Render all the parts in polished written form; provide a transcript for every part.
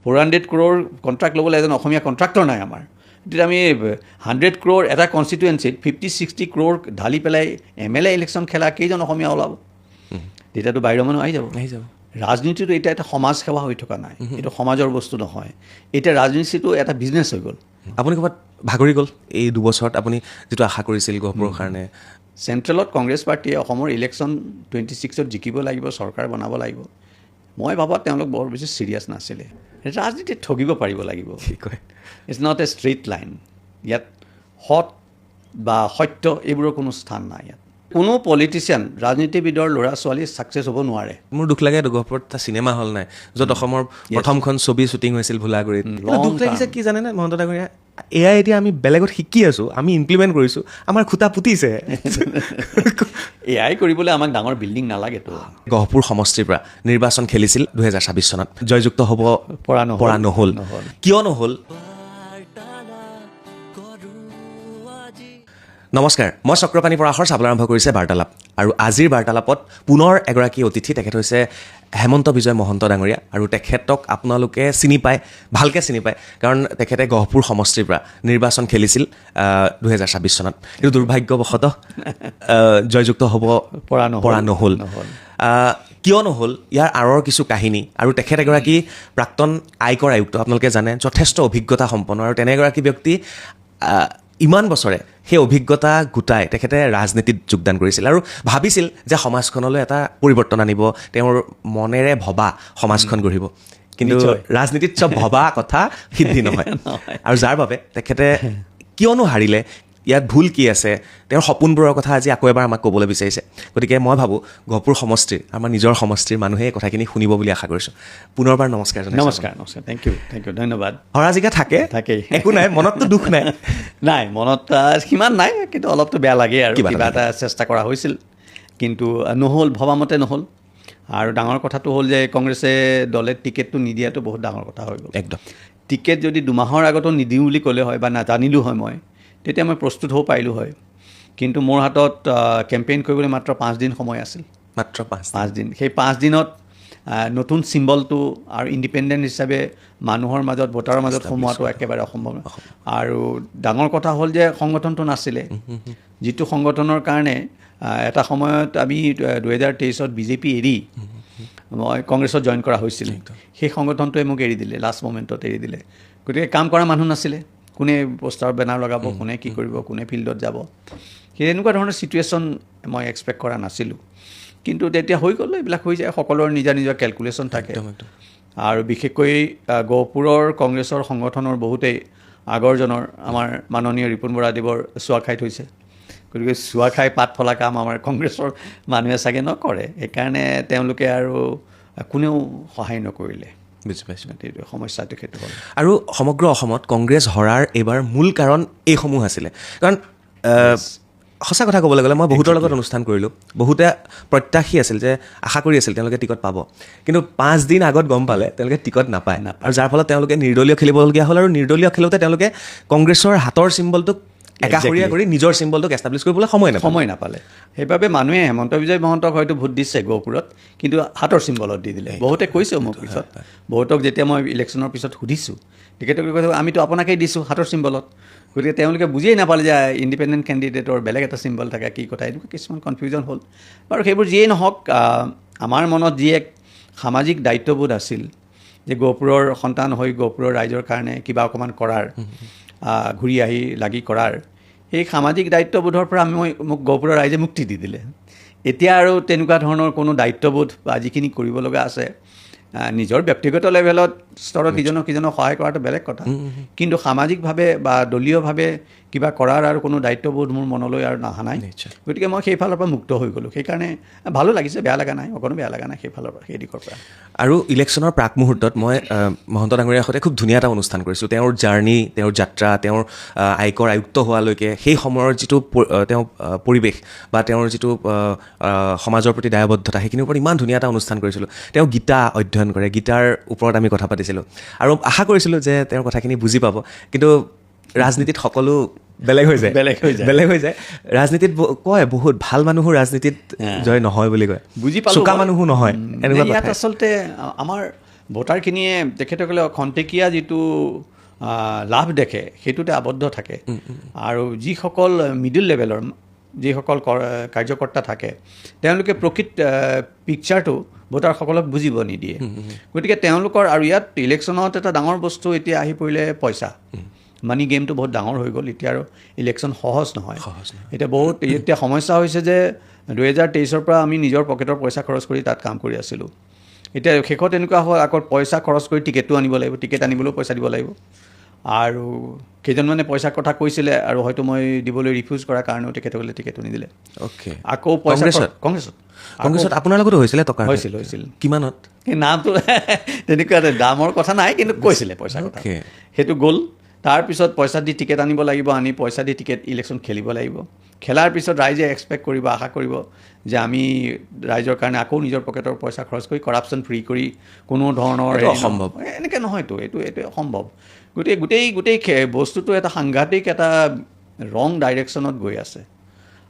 400 crore contract ল'বলৈ এজন অসমীয়া কণ্ট্ৰাক্টৰ নাই আমাৰ। তেতিয়া আমি 100 crore এটা কনষ্টিটুৱেঞ্চিত 50-60 crore ঢালি পেলাই MLA ইলেকশ্যন খেলা কেইজন অসমীয়া ওলাব? তেতিয়াতো বাহিৰৰ মানুহ আহি যাব। ৰাজনীতিটো এতিয়া এটা সমাজ সেৱা হৈ থকা নাই, এইটো সমাজৰ বস্তু নহয়। এতিয়া ৰাজনীতিটো এটা বিজনেছ হৈ গ'ল। আপুনি ক'ৰবাত ভাগৰি গ'ল এই দুবছৰত আপুনি যিটো আশা কৰিছিল গহপুৰৰ কাৰণে? চেণ্ট্ৰেলত কংগ্ৰেছ পাৰ্টীয়ে অসমৰ ইলেকশ্যন 26ত জিকিব লাগিব, চৰকাৰ বনাব লাগিব। মই ভাবোঁ তেওঁলোক বৰ বেছি ছিৰিয়াছ নাছিলে। ৰাজনীতিত ঠগিব পাৰিব লাগিব। কি কয়? It's not a straight line. ইয়াত সৎ বা সত্য এইবোৰৰ কোনো স্থান নাই। ইয়াত কোনো পলিটিচিয়ান, ৰাজনীতিবিদৰ ল'ৰা ছোৱালী ছাকচেছ হ'ব নোৱাৰে। মোৰ দুখ লাগে গহপুৰত এটা চিনেমা হল নাই য'ত অসমৰ প্ৰথমখন ছবি শ্বুটিং হৈছিল ভোলাগুৰিত। দুখ লাগিছে কি জানেনে মহন্ত ডাঙৰীয়া, এয়া এতিয়া আমি বেলেগত শিকি আছোঁ, আমি ইমপ্লিমেণ্ট কৰিছোঁ, আমাৰ খুটা পুতিছে। এয়াই কৰিবলৈ আমাক ডাঙৰ বিল্ডিং নালাগেতো। গহপুৰ সমষ্টিৰ পৰা নিৰ্বাচন খেলিছিল 2026 চনত, জয়যুক্ত হ'ব পৰা নহ'ল। কিয় নহ'ল? নমস্কাৰ, মই চক্ৰপাণী পৰাশৰ চাবলৈ আৰম্ভ কৰিছে বাৰ্তালাপ। আৰু আজিৰ বাৰ্তালাপত পুনৰ এগৰাকী অতিথি, তেখেত হৈছে হেমন্ত বিজয় মহন্ত ডাঙৰীয়া। আৰু তেখেতক আপোনালোকে চিনি পায়, ভালকৈ চিনি পায়, কাৰণ তেখেতে গহপুৰ সমষ্টিৰ পৰা নিৰ্বাচন খেলিছিল 2026 চনত। কিন্তু দুৰ্ভাগ্যবশতঃ জয়যুক্ত হ'ব পৰা নহ'ল। কিয় নহ'ল, ইয়াৰ আঁৰৰ কিছু কাহিনী। আৰু তেখেত এগৰাকী প্ৰাক্তন আয়কৰ আয়ুক্ত, আপোনালোকে জানে, যথেষ্ট অভিজ্ঞতা সম্পন্ন। আৰু তেনে এগৰাকী ব্যক্তি ইমান বছৰে সেই অভিজ্ঞতা গোটাই তেখেতে ৰাজনীতিত যোগদান কৰিছিল আৰু ভাবিছিল যে সমাজখনলৈ এটা পৰিৱৰ্তন আনিব, তেওঁৰ মনেৰে ভবা সমাজখন গঢ়িব। কিন্তু ৰাজনীতিত চব ভবা কথা সিদ্ধি নহয়। আৰু যাৰ বাবে তেখেতে কিয়নো হাৰিলে, ইয়াত ভুল কি আছে, তেওঁৰ সপোনবোৰৰ কথা আজি আকৌ এবাৰ আমাক ক'বলৈ বিচাৰিছে। গতিকে মই ভাবোঁ গহপুৰ সমষ্টিৰ, আমাৰ নিজৰ সমষ্টিৰ মানুহে এই কথাখিনি শুনিব বুলি আশা কৰিছোঁ। পুনৰবাৰ নমস্কাৰ জনাইছোঁ। নমস্কাৰ, থেংক ইউ, ধন্যবাদ। হৰাজিকা থাকেই, একো নাই, মনততো দুখ নাই? নাই, মনত সিমান নাই, কিন্তু অলপতো বেয়া লাগে আৰু। কিবা এটা চেষ্টা কৰা হৈছিল, কিন্তু নহ'ল, ভবামতে নহ'ল। আৰু ডাঙৰ কথাটো হ'ল যে কংগ্ৰেছে দলে টিকেটটো নিদিয়াটো বহুত ডাঙৰ কথা হৈ গ'ল। একদম। টিকেট যদি দুমাহৰ আগতো নিদিওঁ বুলি ক'লে হয় বা নাজানিলোঁ হয় মই, তেতিয়া মই প্ৰস্তুত হ'ব পাৰিলোঁ হয়। কিন্তু মোৰ হাতত কেম্পেইন কৰিবলৈ মাত্ৰ 5 দিন সময় আছিল। মাত্ৰ 5 দিন। সেই 5 দিনত নতুন চিম্বলটো আৰু ইণ্ডিপেণ্ডেণ্ট হিচাপে মানুহৰ মাজত, ভোটাৰৰ মাজত সোমোৱাটো একেবাৰে অসম্ভৱ। আৰু ডাঙৰ কথা হ'ল যে সংগঠনটো নাছিলে, যিটো সংগঠনৰ কাৰণে এটা সময়ত আমি 2023ত বিজেপি এৰি মই কংগ্ৰেছত জইন কৰা হৈছিল। সেই সংগঠনটোৱে মোক এৰি দিলে, লাষ্ট মমেণ্টত এৰি দিলে। গতিকে কাম কৰা মানুহ নাছিলে, কোনে পোষ্টাৰ বেনাৰ লগাব, কোনে কি কৰিব, কোনে ফিল্ডত যাব, সেই এনেকুৱা ধৰণৰ ছিটুৱেশ্যন মই এক্সপেক্ট কৰা নাছিলোঁ। কিন্তু তেতিয়া হৈ গ'ল, এইবিলাক হৈ যায়, সকলোৰে নিজা নিজৰ কেলকুলেশ্যন থাকে। আৰু বিশেষকৈ গহপুৰৰ কংগ্ৰেছৰ সংগঠনৰ বহুতেই আগৰজনৰ আমাৰ মাননীয় ৰিপুণ বৰাদেৱৰ চোৱা খাই থৈছে। গতিকে চোৱা খাই পাত ফলা কাম আমাৰ কংগ্ৰেছৰ মানুহে চাগে নকৰে, সেইকাৰণে তেওঁলোকে আৰু কোনেও সহায় নকৰিলে। বুজি পাইছোঁ। সমস্যাটো সেইটো হ'ল। আৰু সমগ্ৰ অসমত কংগ্ৰেছ হৰাৰ এইবাৰ মূল কাৰণ এইসমূহ আছিলে। কাৰণ সঁচা কথা ক'বলৈ গ'লে মই বহুতৰ লগত অনুষ্ঠান কৰিলোঁ, বহুতে প্ৰত্যাশী আছিল যে আশা কৰি আছিল তেওঁলোকে টিকট পাব, কিন্তু 5 দিন আগত গম পালে তেওঁলোকে টিকট নাপায়। আৰু যাৰ ফলত তেওঁলোকে নিৰ্দলীয় খেলিবলগীয়া হ'ল। আৰু নিৰ্দলীয় খেলোঁতে তেওঁলোকে কংগ্ৰেছৰ হাতৰ চিম্বলটোক একাষৰীয়া কৰি নিজৰ চিম্বলটোক এষ্টাব্লিছ কৰিবলৈ সময় নাপালে। সেইবাবে মানুহে হেমন্ত বিজয় মহন্তক হয়তো ভোট দিছে গহপুৰত, কিন্তু হাতৰ চিম্বলত দি দিলে। বহুতে কৈছেও মোক পিছত, বহুতক যেতিয়া মই ইলেকশ্যনৰ পিছত সুধিছোঁ, তেখেতলোকে কৈছে আমিতো আপোনাকেই দিছোঁ হাতৰ চিম্বলত। গতিকে তেওঁলোকে বুজিয়েই নাপালে যে ইণ্ডিপেণ্ডেণ্ট কেণ্ডিডেটৰ বেলেগ এটা চিম্বল থাকে, কি কথা, এনেকুৱা কিছুমান কনফিউজন হ'ল। বাৰু সেইবোৰ যিয়েই নহওক, আমাৰ মনত যি এক সামাজিক দায়িত্ববোধ আছিল যে গহপুৰৰ সন্তান হৈ গহপুৰৰ ৰাইজৰ কাৰণে কিবা অকণমান কৰাৰ, ঘূৰি আহি লাগি কৰাৰ, সেই সামাজিক দায়িত্ববোধৰ পৰা মোক গহপুৰৰ ৰাইজে মুক্তি দি দিলে। এতিয়া আৰু তেনেকুৱা ধৰণৰ কোনো দায়িত্ববোধ বা যিখিনি কৰিব লগা আছে, নিজৰ ব্যক্তিগত লেভেলত স্তৰত ইজনক সিজনক সহায় কৰাটো বেলেগ কথা, কিন্তু সামাজিকভাৱে বা দলীয়ভাৱে কিবা কৰাৰ আৰু কোনো দায়িত্ববোধ মোৰ মনলৈ আৰু নাহা নাই। গতিকে মই সেইফালৰ পৰা মুক্ত হৈ গ'লোঁ। সেইকাৰণে ভালো লাগিছে, বেয়া লগা নাই, অকণো বেয়া লগা নাই সেইফালৰ পৰা, সেই দিশৰ পৰা। আৰু ইলেকশ্যনৰ প্ৰাক মুহূৰ্তত মই মহন্ত ডাঙৰীয়াৰ সৈতে খুব ধুনীয়া এটা অনুষ্ঠান কৰিছোঁ। তেওঁৰ জাৰ্ণি, তেওঁৰ যাত্ৰা, তেওঁৰ আয়কৰ আয়ুক্ত হোৱালৈকে সেই সময়ৰ যিটো তেওঁ পৰিৱেশ বা তেওঁৰ যিটো সমাজৰ প্ৰতি দায়বদ্ধতা, সেইখিনিৰ ওপৰত ইমান ধুনীয়া এটা অনুষ্ঠান কৰিছিলোঁ। তেওঁ গীতা অধ্যয়ন কৰে, গীতাৰ ওপৰত আমি কথা পাতিছিলোঁ আৰু আশা কৰিছিলোঁ যে তেওঁৰ কথাখিনি বুজি পাব। কিন্তু ৰাজনীতিত সকলো বেলেগ হৈ যায়। ৰাজনীতিত কয় বহুত ভাল মানুহো ৰাজনীতিত জয় নহয় বুলি কয়, বুজি পালোঁ, চোকা মানুহো নহয়, এনেকুৱা ইয়াত আচলতে আমাৰ ভোটাৰখিনিয়ে তেখেতসকলে খন্তেকীয়া যিটো লাভ দেখে সেইটোতে আবদ্ধ থাকে আৰু যিসকল মিডিল লেভেলৰ যিসকল কাৰ্যকৰ্তা থাকে তেওঁলোকে প্ৰকৃত পিকচাৰটো ভোটাৰসকলক বুজিব নিদিয়ে গতিকে তেওঁলোকৰ আৰু ইয়াত ইলেকশ্যনত এটা ডাঙৰ বস্তু এতিয়া আহি পৰিলে পইচা মানি গেমটো বহুত ডাঙৰ হৈ গ'ল এতিয়া আৰু ইলেকশ্যন সহজ নহয় এতিয়া সমস্যা হৈছে যে 2023 পৰা আমি নিজৰ পকেটৰ পইচা খৰচ কৰি তাত কাম কৰি আছিলোঁ এতিয়া শেষত এনেকুৱা হয় আকৌ পইচা খৰচ কৰি টিকেটো আনিব লাগিব টিকেট আনিবলৈও পইচা দিব লাগিব আৰু কেইজনমানে পইচাৰ কথা কৈছিলে আৰু হয়তো মই দিবলৈ ৰিফিউজ কৰাৰ কাৰণেও তেখেতসকলে টিকেটো নিদিলে আকৌ পইচা কংগ্ৰেছত আপোনাৰ লগতো হৈছিলে টকা হৈছিল কিমানত সেই নামটো তেনেকুৱা দামৰ কথা নাই কিন্তু কৈছিলে পইচাৰ কথা সেইটো গ'ল তাৰপিছত পইচা দি টিকেট আনিব লাগিব আনি পইচা দি টিকেট ইলেকশ্যন খেলিব লাগিব খেলাৰ পিছত ৰাইজে এক্সপেক্ট কৰিব আশা কৰিব যে আমি ৰাইজৰ কাৰণে আকৌ নিজৰ পকেটৰ পইচা খৰচ কৰি কৰাপশ্যন ফ্ৰী কৰি কোনো ধৰণৰ অসম্ভৱ এনেকৈ নহয়তো এইটো অসম্ভৱ গোটেই বস্তুটো এটা সাংঘাতিক এটা ৰং ডাইৰেকশ্যনত গৈ আছে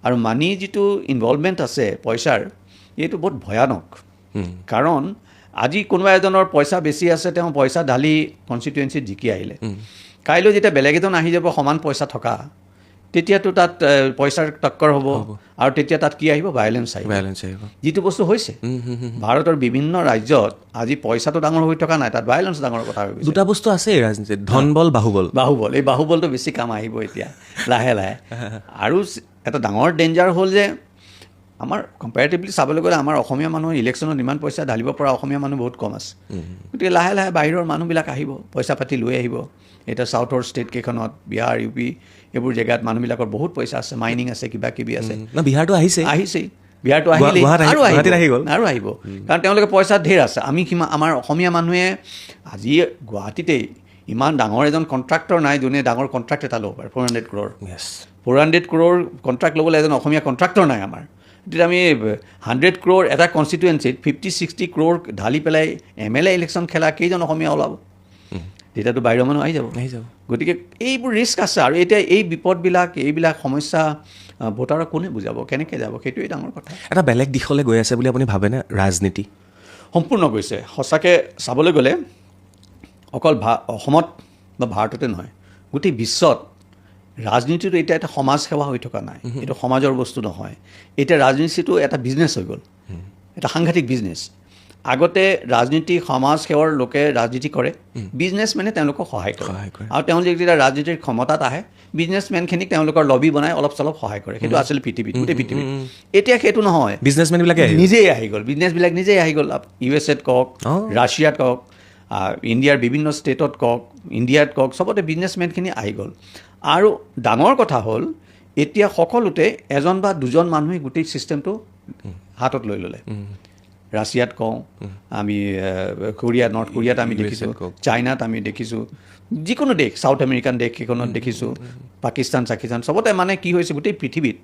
আৰু মানি যিটো ইনভলভমেণ্ট আছে পইচাৰ এইটো বহুত ভয়ানক কাৰণ আজি কোনোবা এজনৰ পইচা বেছি আছে তেওঁ পইচা ঢালি কনষ্টিটুৱেঞ্চিত জিকি আহিলে কাইলৈ যেতিয়া বেলেগ এজন আহি যাব সমান পইচা থকা তেতিয়াতো তাত পইচাৰ টক্কৰ হ'ব আৰু তেতিয়া তাত কি আহিব ভাইলেঞ্চ আহিব যিটো বস্তু হৈছে ভাৰতৰ বিভিন্ন ৰাজ্যত আজি পইচাটো ডাঙৰ হৈ থকা নাই তাত ভাইলেঞ্চ ডাঙৰ কথা হৈ গৈছে দুটা বস্তু আছে ৰাজনীতিত ধনবল বাহুবল এই বাহুবলটো বেছি কাম আহিব এতিয়া লাহে লাহে আৰু এটা ডাঙৰ ডেঞ্জাৰ হ'ল যে আমাৰ কম্পেৰেটিভলি চাবলৈ গ'লে আমাৰ অসমীয়া মানুহ ইলেকশ্যনত ইমান পইচা ঢালিব পৰা অসমীয়া মানুহ বহুত কম আছে গতিকে লাহে লাহে বাহিৰৰ মানুহবিলাক আহিব পইচা পাতি লৈ আহিব এতিয়া চাউথৰ ষ্টেটকেইখনত বিহাৰ ইউ পি এইবোৰ জেগাত মানুহবিলাকৰ বহুত পইচা আছে মাইনিং আছে কিবা কিবি আছে বিহাৰটো আহিছেই বিহাৰটো আহিলেই আৰু আহিব কাৰণ তেওঁলোকে পইচা ধেৰ আছে আমাৰ অসমীয়া মানুহে আজি গুৱাহাটীতেই ইমান ডাঙৰ এজন কণ্ট্ৰাক্টৰ নাই যোনে ডাঙৰ কণ্ট্ৰাক্ট এটা ল'ব পাৰে 400 crore কণ্ট্ৰাক্ট ল'বলৈ এজন অসমীয়া কণ্ট্ৰাক্টৰ নাই আমাৰ তেতিয়া আমি 100 crore এটা কনষ্টিটুৱেঞ্চিত 50-60 crore ঢালি পেলাই MLA ইলেকশ্যন খেলা কেইজন অসমীয়া ওলাব তেতিয়াতো বাহিৰৰ মানুহ আহি যাব গতিকে এইবোৰ ৰিস্ক আছে আৰু এতিয়া এই বিপদবিলাক এইবিলাক সমস্যা ভোটাৰক কোনে বুজাব কেনেকৈ যাব সেইটোৱেই ডাঙৰ কথা এটা বেলেগ দিশলৈ গৈ আছে বুলি আপুনি ভাবেনে ৰাজনীতি সম্পূৰ্ণ গৈছে সঁচাকৈ চাবলৈ গ'লে অকল অসমত বা ভাৰততে নহয় গোটেই বিশ্বত ৰাজনীতিটো এতিয়া এটা সমাজ সেৱা হৈ থকা নাই এইটো সমাজৰ বস্তু নহয় এতিয়া ৰাজনীতিটো এটা বিজনেছ হৈ গ'ল এটা সাংঘাতিক বিজনেছ আগতে ৰাজনীতি সমাজ সেৱাৰ লোকে ৰাজনীতি কৰে বিজনেছমেনে তেওঁলোকক সহায় কৰে আৰু তেওঁলোকে যেতিয়া ৰাজনীতিৰ ক্ষমতাত আহে বিজনেছমেনখিনিক তেওঁলোকৰ লবি বনাই অলপ চলপ সহায় কৰে সেইটো আচলতে পৃথিৱীত গোটেই পৃথিৱীত এতিয়া সেইটো নহয় বিজনেছমেনবিলাকে নিজেই আহি গ'ল বিজনেছবিলাক নিজেই আহি গ'ল USA-ত কওক ৰাছিয়াত কওক ইণ্ডিয়াৰ বিভিন্ন ষ্টেটত কওক ইণ্ডিয়াত কওক চবতে বিজনেছমেনখিনি আহি গ'ল আৰু ডাঙৰ কথা হ'ল এতিয়া সকলোতে এজন বা দুজন মানুহে গোটেই ছিষ্টেমটো হাতত লৈ ল'লে ৰাছিয়াত কওঁ আমি নৰ্থ কোৰিয়াত আমি দেখিছোঁ চাইনাত আমি দেখিছোঁ যিকোনো দেশ চাউথ আমেৰিকান দেশকেইখনত দেখিছোঁ পাকিস্তান চবতে মানে কি হৈছে গোটেই পৃথিৱীত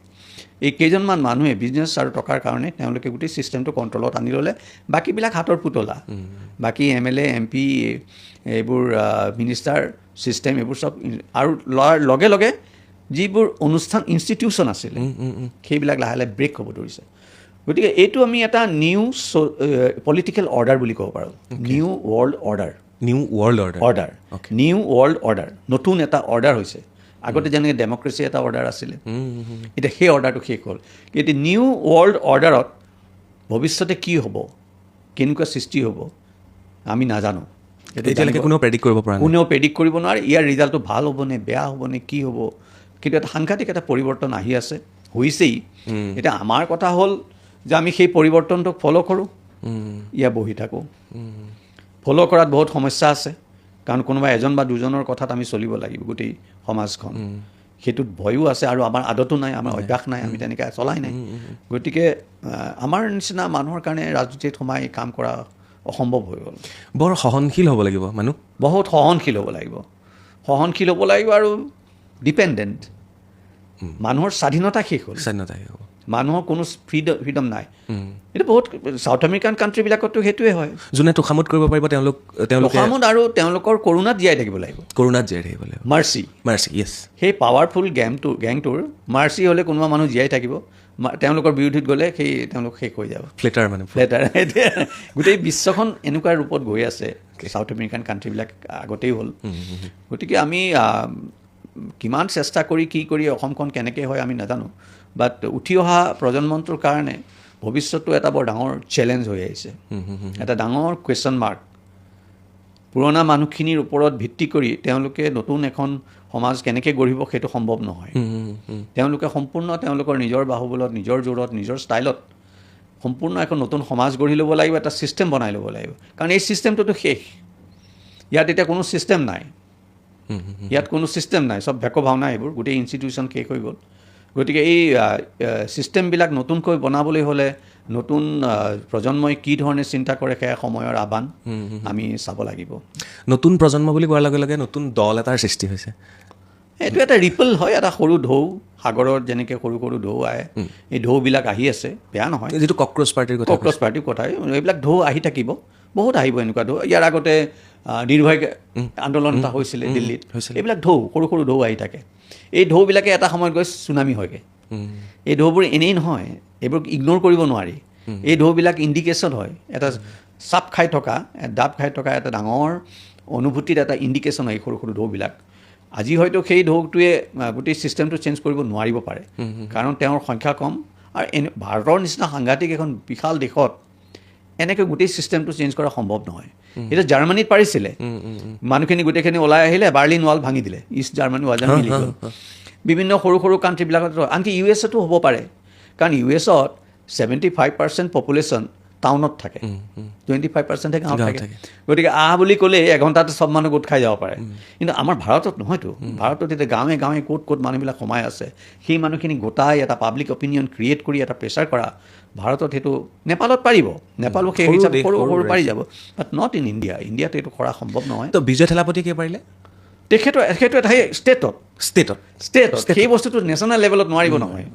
এই কেইজনমান মানুহে বিজনেছ আৰু টকাৰ কাৰণে তেওঁলোকে গোটেই ছিষ্টেমটো কণ্ট্ৰলত আনি ল'লে বাকীবিলাক হাতৰ পুতলা বাকী MLA MP এইবোৰ মিনিষ্টাৰ ছিষ্টেম এইবোৰ চব আৰু লগে লগে যিবোৰ অনুষ্ঠান ইনষ্টিটিউশ্যন আছিলে সেইবিলাক লাহে লাহে ব্ৰেক হ'ব ধৰিছে গতিকে এইটো আমি এটা নিউ পলিটিকেল অৰ্ডাৰ বুলি ক'ব পাৰোঁ নিউ ৱৰ্ল্ড অৰ্ডাৰ নতুন এটা অৰ্ডাৰ হৈছে আগতে যেনেকৈ ডেমক্ৰেচি এটা অৰ্ডাৰ আছিলে এতিয়া সেই অৰ্ডাৰটো শেষ হ'ল এতিয়া নিউ ৱৰ্ল্ড অৰ্ডাৰত ভৱিষ্যতে কি হ'ব কেনেকুৱা সৃষ্টি হ'ব আমি নাজানো এতিয়ালৈকে কোনেও প্ৰেডিক্ট কৰিব নোৱাৰে ইয়াৰ ৰিজাল্টটো ভাল হ'বনে বেয়া হ'বনে কি হ'ব কিন্তু এটা সাংঘাতিক এটা পৰিৱৰ্তন আহি আছে হৈছেই এতিয়া আমাৰ কথা হ'ল যে আমি সেই পৰিৱৰ্তনটোক ফ'ল' কৰোঁ ইয়া বহি থাকোঁ ফ'ল' কৰাত বহুত সমস্যা আছে কাৰণ কোনোবা এজন বা দুজনৰ কথাত আমি চলিব লাগিব গোটেই সমাজখন সেইটোত ভয়ো আছে আৰু আমাৰ আদতো নাই আমাৰ অভ্যাস নাই আমি তেনেকৈ চলাই নাই গতিকে আমাৰ নিচিনা মানুহৰ কাৰণে ৰাজনীতিত সোমাই কাম কৰা অসম্ভৱ হৈ গ'ল বৰ সহনশীল হ'ব লাগিব মানুহ বহুত সহনশীল হ'ব লাগিব আৰু ডিপেণ্ডেণ্ট মানুহৰ স্বাধীনতা শেষ হ'ল মানুহৰ কোনো ফ্ৰীডম নাই এইটো বহুত চাউথ আমেৰিকান কাণ্ট্ৰিবিলাকতো সেইটোৱে হয় যোনে তোষামোদ কৰিব পাৰিব তোষামোদ আৰু তেওঁলোকৰ কৰোণাত জীয়াই থাকিব লাগিব মাৰ্চি য়েছ সেই পাৱাৰফুল গেংটোৰ মাৰ্চি হ'লে কোনোবা মানুহ জীয়াই থাকিব তেওঁলোকৰ বিৰোধীত গ'লে তেওঁলোক শেষ হৈ যাব ফ্লেটাৰ গোটেই বিশ্বখন এনেকুৱা ৰূপত গৈ আছে ছাউথ আমেৰিকান কাণ্ট্ৰিবিলাক আগতেই হ'ল গতিকে আমি কিমান চেষ্টা কৰি কি কৰি অসমখন কেনেকৈ হয় আমি নাজানো বাট উঠি অহা প্ৰজন্মটোৰ কাৰণে ভৱিষ্যতটো এটা বৰ ডাঙৰ চেলেঞ্জ হৈ আহিছে এটা ডাঙৰ কুৱেশ্যন মাৰ্ক পুৰণা মানুহখিনিৰ ওপৰত ভিত্তি কৰি তেওঁলোকে নতুন এখন সমাজ কেনেকৈ গঢ়িব সেইটো সম্ভৱ নহয় তেওঁলোকে সম্পূৰ্ণ তেওঁলোকৰ নিজৰ বাহুবলত নিজৰ জোৰত নিজৰ ষ্টাইলত সম্পূৰ্ণ এখন নতুন সমাজ গঢ়ি ল'ব লাগিব এটা ছিষ্টেম বনাই ল'ব লাগিব কাৰণ এই ছিষ্টেমটোতো শেষ ইয়াত এতিয়া কোনো ছিষ্টেম নাই ইয়াত কোনো ছিষ্টেম নাই চব ভেক ভাওনা এইবোৰ গোটেই ইনষ্টিটিউশ্যন শেষ হৈ গ'ল গতিকে এই ছিষ্টেমবিলাক নতুনকৈ বনাবলৈ হ'লে নতুন প্ৰজন্মই কি ধৰণে চিন্তা কৰে সেয়া সময়ৰ আহ্বান আমি চাব লাগিব নতুন প্ৰজন্ম বুলি কোৱাৰ লগে লগে নতুন দল এটাৰ সৃষ্টি হৈছে এইটো এটা ৰিপল হয় এটা সৰু ঢৌ সাগৰত যেনেকৈ সৰু সৰু ঢৌ আহে এই ঢৌবিলাক আহি আছে বেয়া নহয় যিটো কক্ৰ'চ পাৰ্টিৰ কথা কক্ৰ'চ পাৰ্টিৰ কথা এইবিলাক ঢৌ আহি থাকিব বহুত আহিব এনেকুৱা ঢৌ ইয়াৰ আগতে নিৰ্ভয় আন্দোলন এটা হৈছিলে দিল্লীত এইবিলাক ঢৌ সৰু সৰু ঢৌ আহি থাকে এই ঢৌবিলাকে এটা সময়ত গৈ চুনামি হয়গৈ এই ঢৌবোৰ এনেই নহয় এইবোৰ ইগন'ৰ কৰিব নোৱাৰি এই ঢৌবিলাক ইণ্ডিকেশ্যন হয় এটা চাপ খাই থকা ডাব খাই থকা এটা ডাঙৰ অনুভূতিৰ এটা ইণ্ডিকেশ্যন হয় সৰু সৰু ঢৌবিলাক আজি হয়তো সেই ঢৌটোৱে গোটেই ছিষ্টেমটো চেঞ্জ কৰিব নোৱাৰিব পাৰে কাৰণ তেওঁৰ সংখ্যা কম আৰু ভাৰতৰ নিচিনা সাংঘাতিক এখন বিশাল দেশত এনেকৈ গোটেই ছিষ্টেমটো চেঞ্জ কৰা সম্ভৱ নহয় এতিয়া জাৰ্মানীত পাৰিছিলে মানুহখিনি গোটেইখিনি ওলাই আহিলে বাৰ্লিন ৱাল ভাঙি দিলে ইষ্ট জাৰ্মানী ৱাল মিলি গ'ল বিভিন্ন সৰু সৰু কাণ্ট্ৰিবিলাকত আনকি ইউ এছতো হ'ব পাৰে কাৰণ ইউ এছত 75% পপুলেশ্যন টাউনত থাকে 25% গাঁৱত থাকে গতিকে বুলি ক'লে এঘণ্টাতে চব মানুহ গোট খাই যাব পাৰে কিন্তু আমাৰ ভাৰতত নহয়তো ভাৰতত এতিয়া গাঁৱে গাঁৱে ক'ত মানুহবিলাক সোমাই আছে সেই মানুহখিনি গোটাই এটা পাব্লিক অপিনিয়ন ক্ৰিয়েট কৰি এটা প্ৰেছাৰ কৰা ভাৰতত সেইটো নেপালত পাৰিব নেপালো সেই হিচাপে সৰু সৰু পাৰি যাব বাট নট ইন ইণ্ডিয়া ইণ্ডিয়াত এইটো কৰা সম্ভৱ নহয় তো বিজয় থালাপতিয়ে কি পাৰিলে সেইটো এটা ষ্টেটত সেই বস্তুটো নেশ্যনেল লেভেলত নোৱাৰিব নহয়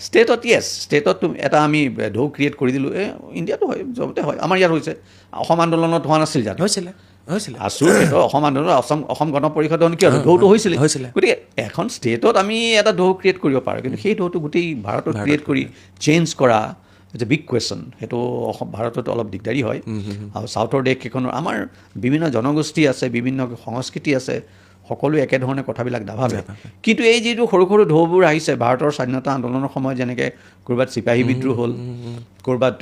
ষ্টেটত ষ্টেটত এটা আমি ঢৌ ক্ৰিয়েট কৰি দিলোঁ ইণ্ডিয়াতো হয় য'তে হয় আমাৰ ইয়াত হৈছে অসম আন্দোলনত হোৱা নাছিল জানো হৈছিলে আছোঁ সেইটো অসম আন্দোলন অসম গণ পৰিষদত কি ঢৌটো হৈছিলে গতিকে এখন ষ্টেটত আমি এটা ঢৌ ক্ৰিয়েট কৰিব পাৰোঁ কিন্তু সেই ঢৌটো গোটেই ভাৰতত ক্ৰিয়েট কৰি চেঞ্জ কৰা ইটছ এ বিগ কুৱেশ্যন সেইটো ভাৰতত অলপ দিগদাৰী হয় আৰু চাউথৰ দেশকেইখনৰ আমাৰ বিভিন্ন জনগোষ্ঠী আছে বিভিন্ন সংস্কৃতি আছে সকলোৱে একেধৰণে কথাবিলাক নাভাবে কিন্তু এই যিটো সৰু সৰু ঢৌবোৰ আহিছে ভাৰতৰ স্বাধীনতা আন্দোলনৰ সময়ত যেনেকৈ ক'ৰবাত চিপাহী বিদ্ৰোহ হ'ল ক'ৰবাত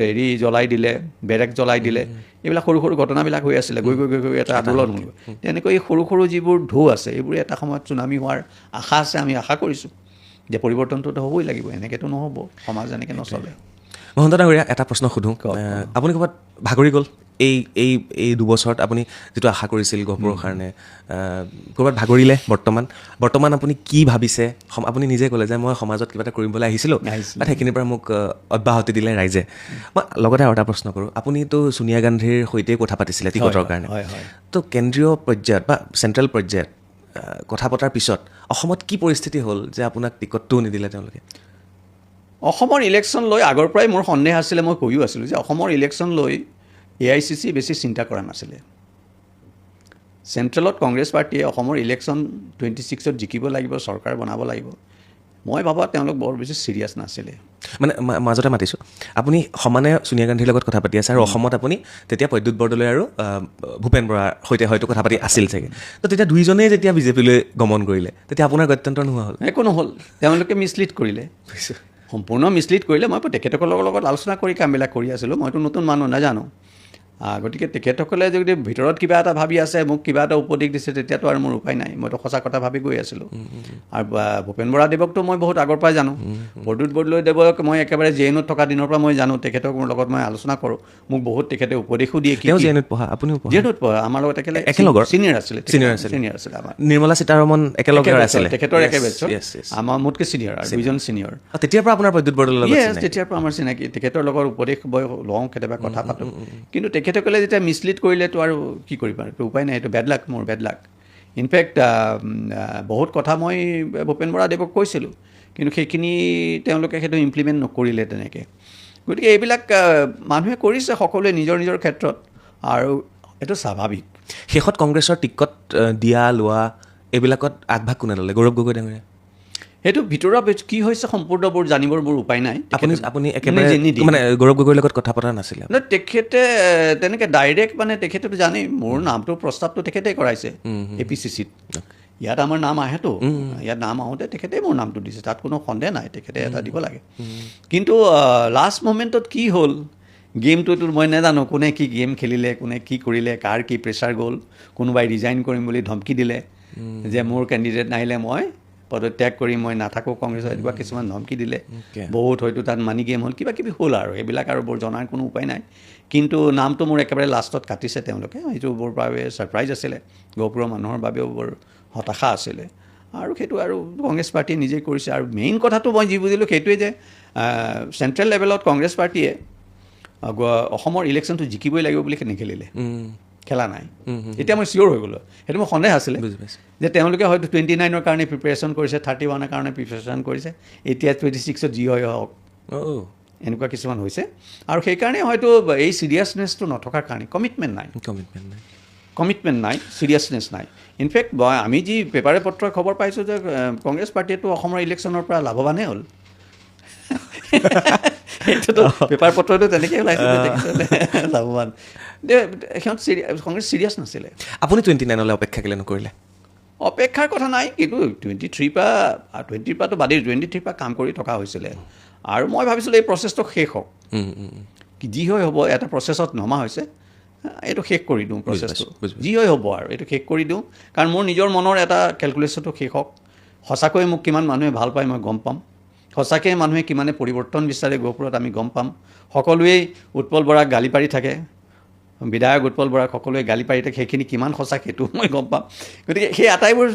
জ্বলাই দিলে বেৰেক জ্বলাই দিলে এইবিলাক সৰু সৰু ঘটনাবিলাক হৈ আছিলে গৈ এটা আন্দোলন হ'ল তেনেকৈ এই সৰু সৰু যিবোৰ ঢৌ আছে এইবোৰ এটা সময়ত চুনামি হোৱাৰ আশা আছে আমি আশা কৰিছোঁ যে পৰিৱৰ্তনটোতো হ'বই লাগিব এনেকৈতো নহ'ব সমাজ এনেকৈ নচলে মহন্ত ডাঙৰীয়া এটা প্ৰশ্ন সোধোঁ আপুনি ক'ৰবাত ভাগৰি গ'ল এই দুবছৰত আপুনি যিটো আশা কৰিছিল গহপুৰৰ কাৰণে ক'ৰবাত ভাগৰিলে বৰ্তমান আপুনি কি ভাবিছে আপুনি নিজে ক'লে যে মই সমাজত কিবা এটা কৰিবলৈ আহিছিলোঁ বাট সেইখিনিৰ পৰা মোক অব্যাহতি দিলে ৰাইজে মই লগতে আৰু এটা প্ৰশ্ন কৰোঁ আপুনিতো ছোনিয়া গান্ধীৰ সৈতে কথা পাতিছিলে টিকটৰ কাৰণে তো কেন্দ্ৰীয় পৰ্যায়ত বা চেণ্ট্ৰেল পৰ্যায়ত কথা পতাৰ পিছত অসমত কি পৰিস্থিতি হ'ল যে আপোনাক টিকটটোও নিদিলে তেওঁলোকে অসমৰ ইলেকশ্যন লৈ আগৰ পৰাই মোৰ সন্দেহ আছিলে মই কৈও আছিলোঁ যে অসমৰ ইলেকশ্যন লৈ AICC বেছি চিন্তা কৰা নাছিলে চেণ্ট্ৰেলত কংগ্ৰেছ পাৰ্টীয়ে অসমৰ ইলেকশ্যন 26ত জিকিব লাগিব চৰকাৰ বনাব লাগিব মই ভাবোঁ তেওঁলোক বৰ বেছি ছিৰিয়াছ নাছিলে মানে মাজতে মাতিছোঁ আপুনি সমানে ছোনিয়া গান্ধীৰ লগত কথা পাতি আছে আৰু অসমত আপুনি তেতিয়া প্ৰদ্যুৎ বৰদলৈ আৰু ভূপেন বৰাৰ সৈতে হয়তো কথা পাতি আছিল চাগে তো তেতিয়া দুইজনেই যেতিয়া বিজেপিলৈ গমন কৰিলে তেতিয়া আপোনাৰ গত্যন্তৰ নোহোৱা হ'ল একো নহ'ল তেওঁলোকে মিছলিড কৰিলে সম্পূৰ্ণ মিছলিড কৰিলে মই তেখেতসকলৰ লগত আলোচনা কৰি কামবিলাক কৰি আছিলোঁ মইতো নতুন মানুহ নাজানো গতিকে তেখেতসকলে যদি ভিতৰত কিবা এটা ভাবি আছে মোক কিবা এটা উপদেশ দিছে তেতিয়াতো আৰু মোৰ উপায় নাই মইতো সঁচা কথা ভাবি গৈ আছিলোঁ আৰু ভূপেন বৰা দেৱকতো মই বহুত আগৰ পৰাই জানো প্ৰদ্যুৎ বৰদলৈ দেৱক মই একেবাৰে জেএনত থকা দিনৰ পৰা মই জানো তেখেতক মোৰ লগত মই আলোচনা কৰোঁ মোক বহুত তেখেতে উপদেশো দিয়ে জেএনত পঢ়া আপুনিও জেএনত পঢ়া আমাৰ লগত একেলগৰ ছিনিয়ৰ আছিলে আমাৰ নিৰ্মলা সীতাৰমণ একেলগে আছিলে তেখেতৰ একে বেটছৰ আমাৰ মোতকৈ ছিনিয়ৰ আৰু দুইজন ছিনিয়ৰ তেতিয়াৰ পৰা আপোনাৰ প্ৰদ্যুৎ বৰদলৈৰ লগত তেতিয়াৰ পৰা আমাৰ চিনাকি তেখেতৰ লগত উপদেশ লওঁ কেতিয়াবা কথা পাতোঁ কিন্তু তেখেতসকলে যেতিয়া মিছলিড কৰিলেতো আৰু কি কৰিবা এইটো উপায় নাই এইটো বেড লাক মোৰ বেড লাক ইনফেক্ট বহুত কথা মই ভূপেন বৰা দেৱক কৈছিলোঁ কিন্তু সেইখিনি তেওঁলোকে সেইটো ইমপ্লিমেণ্ট নকৰিলে তেনেকৈ গতিকে এইবিলাক মানুহে কৰিছে সকলোৱে নিজৰ নিজৰ ক্ষেত্ৰত আৰু এইটো স্বাভাৱিক শেষত কংগ্ৰেছৰ টিকট দিয়া লোৱা এইবিলাকত আগভাগ কোনে ল'লে গৌৰৱ গগৈ ডাঙৰীয়া সেইটো ভিতৰুৱা কি হৈছে সম্পূৰ্ণবোৰ জানিবৰ মোৰ উপায় নাই। আপুনি একেবাৰে মানে গৌৰৱ গগৈৰ লগত কথা পতা নাছিলে? তেখেতে তেনেকৈ ডাইৰেক্ট মানে তেখেতেতো জানেই মোৰ নামটো প্ৰস্তাৱটো তেখেতেই কৰাইছে APCCত। ইয়াত আমাৰ নাম আহেতো, ইয়াত নাম আহোঁতে তেখেতেই মোৰ নামটো দিছে, তাত কোনো সন্দেহ নাই, তেখেতে এটা দিব লাগে। কিন্তু লাষ্ট মমেণ্টত কি হ'ল গেমটোতো মই নাজানো কোনে কি গেম খেলিলে, কোনে কি কৰিলে, কাৰ কি প্ৰেছাৰ গ'ল, কোনোবাই ৰিজাইন কৰিম বুলি ধমকি দিলে যে মোৰ কেণ্ডিডেট নাহিলে মই পদত্যাগ কৰি মই নাথাকোঁ কংগ্ৰেছত, এনেকুৱা কিছুমান ধমকি দিলে। বহুত হয়তো তাত মানি গেম হ'ল, কিবা কিবি হ'ল আৰু এইবিলাক আৰু বৰ জনাৰ কোনো উপায় নাই। কিন্তু নামটো মোৰ একেবাৰে লাষ্টত কাটিছে তেওঁলোকে, সেইটো বৰ বাবে ছাৰপ্ৰাইজ আছিলে, গহপুৰৰ মানুহৰ বাবেও বৰ হতাশা আছিলে। আৰু সেইটো আৰু কংগ্ৰেছ পাৰ্টীয়ে নিজেই কৰিছে। আৰু মেইন কথাটো মই যি বুজিলোঁ সেইটোৱে যে চেণ্ট্ৰেল লেভেলত কংগ্ৰেছ পাৰ্টীয়ে অসমৰ ইলেকশ্যনটো জিকিবই লাগিব বুলি নেখেলিলে, খেলা নাই। এতিয়া মই চিয়'ৰ হৈ গ'লোঁ, সেইটো মোৰ সন্দেহ আছিলে যে তেওঁলোকে হয়তো 29ৰ কাৰণে প্ৰিপেৰেশ্যন কৰিছে, 31ৰ কাৰণে প্ৰিপেৰেশ্যন কৰিছে, এতিয়া 26ত যি হয় হওক, এনেকুৱা কিছুমান হৈছে। আৰু সেইকাৰণে হয়তো এই চিৰিয়াছনেছটো নথকাৰ কাৰণে কমিটমেণ্ট নাই, চিৰিয়াছনেছ নাই। ইনফেক্ট আমি যি পেপাৰে পত্ৰই খবৰ পাইছোঁ যে কংগ্ৰেছ পাৰ্টীয়েতো অসমৰ ইলেকশ্যনৰ পৰা লাভৱানেই হ'ল। সেইটোতো পেপাৰ পত্ৰটো তেনেকৈ ওলাইছে লাভৱান। সিহঁত কংগ্ৰেছ চিৰিয়াছ নাছিলে। আপুনি 29লৈ অপেক্ষা কেলৈ নকৰিলে? অপেক্ষাৰ কথা নাই, কিন্তু 23 পৰাতো বাদেই, 23 পৰা কাম কৰি থকা হৈছিলে। আৰু মই ভাবিছিলোঁ এই প্ৰচেছটো শেষ হওক, যি হয় হ'ব, এটা প্ৰচেছত নমা হৈছে, এইটো শেষ কৰি দিওঁ প্ৰচেছটো, যি হয় হ'ব আৰু এইটো শেষ কৰি দিওঁ। কাৰণ মোৰ নিজৰ মনৰ এটা কেলকুলেশ্যনটো শেষ হওক, সঁচাকৈ মোক কিমান মানুহে ভাল পায় মই গম পাম, সঁচাকৈ মানুহে কিমানে পৰিৱৰ্তন বিচাৰে গহপুৰত আমি গম পাম। সকলোৱেই উৎপল বৰাক গালি পাৰি থাকে, বিধায়ক উৎপল বৰাক সকলোৱে গালি পাৰি থাকে, সেইখিনি কিমান সঁচা সেইটো মই গম পাম। গতিকে সেই আটাইবোৰ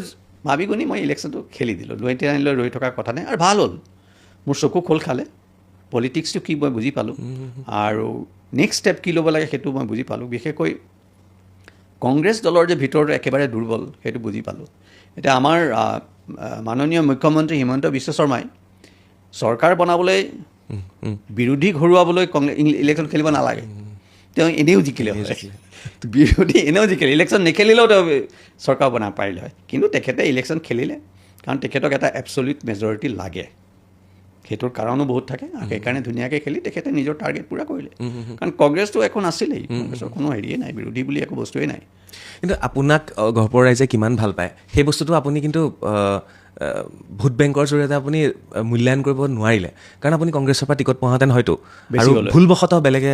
ভাবি গুণি মই ইলেকশ্যনটো খেলি দিলোঁ। 29লৈ ৰৈ থকাৰ কথা নাই। আৰু ভাল হ'ল, মোৰ চকু খোল খালে, পলিটিক্সটো কি মই বুজি পালোঁ, আৰু নেক্সট ষ্টেপ কি ল'ব লাগে সেইটো মই বুজি পালোঁ। বিশেষকৈ কংগ্ৰেছ দলৰ যে ভিতৰটো একেবাৰে দুৰ্বল সেইটো বুজি পালোঁ। এতিয়া আমাৰ মাননীয় মুখ্যমন্ত্ৰী হিমন্ত বিশ্ব শৰ্মাই চৰকাৰ বনাবলৈ বিৰোধী ঘূৰুৱাবলৈ ইলেকশ্যন খেলিব নালাগে, তেওঁ এনেও জিকিলে হয়, বিৰোধী এনেও জিকিলে, ইলেকশ্যন নেখেলিলেও তেওঁ চৰকাৰ বনাব পাৰিলে হয়। কিন্তু তেখেতে ইলেকশ্যন খেলিলে কাৰণ তেখেতক এটা এবছলিউট মেজৰিটি লাগে, সেইটোৰ কাৰণো বহুত থাকে। আৰু সেইকাৰণে ধুনীয়াকৈ খেলি তেখেতে নিজৰ টাৰ্গেট পূৰা কৰিলে। কাৰণ কংগ্ৰেছটো একো নাছিলেই, কংগ্ৰেছৰ কোনো হেৰিয়ে নাই, বিৰোধী বুলি একো বস্তুৱেই নাই। কিন্তু আপোনাক গহপুৰ ৰাইজে কিমান ভাল পায় সেই বস্তুটো আপুনি কিন্তু ভোট বেংকৰ জৰিয়তে আপুনি মূল্যায়ন কৰিব নোৱাৰিলে, কাৰণ আপুনি কংগ্ৰেছৰ পৰা টিকট পোৱাহেঁতেন হয়তো, আৰু ভুলবশতঃ বেলেগে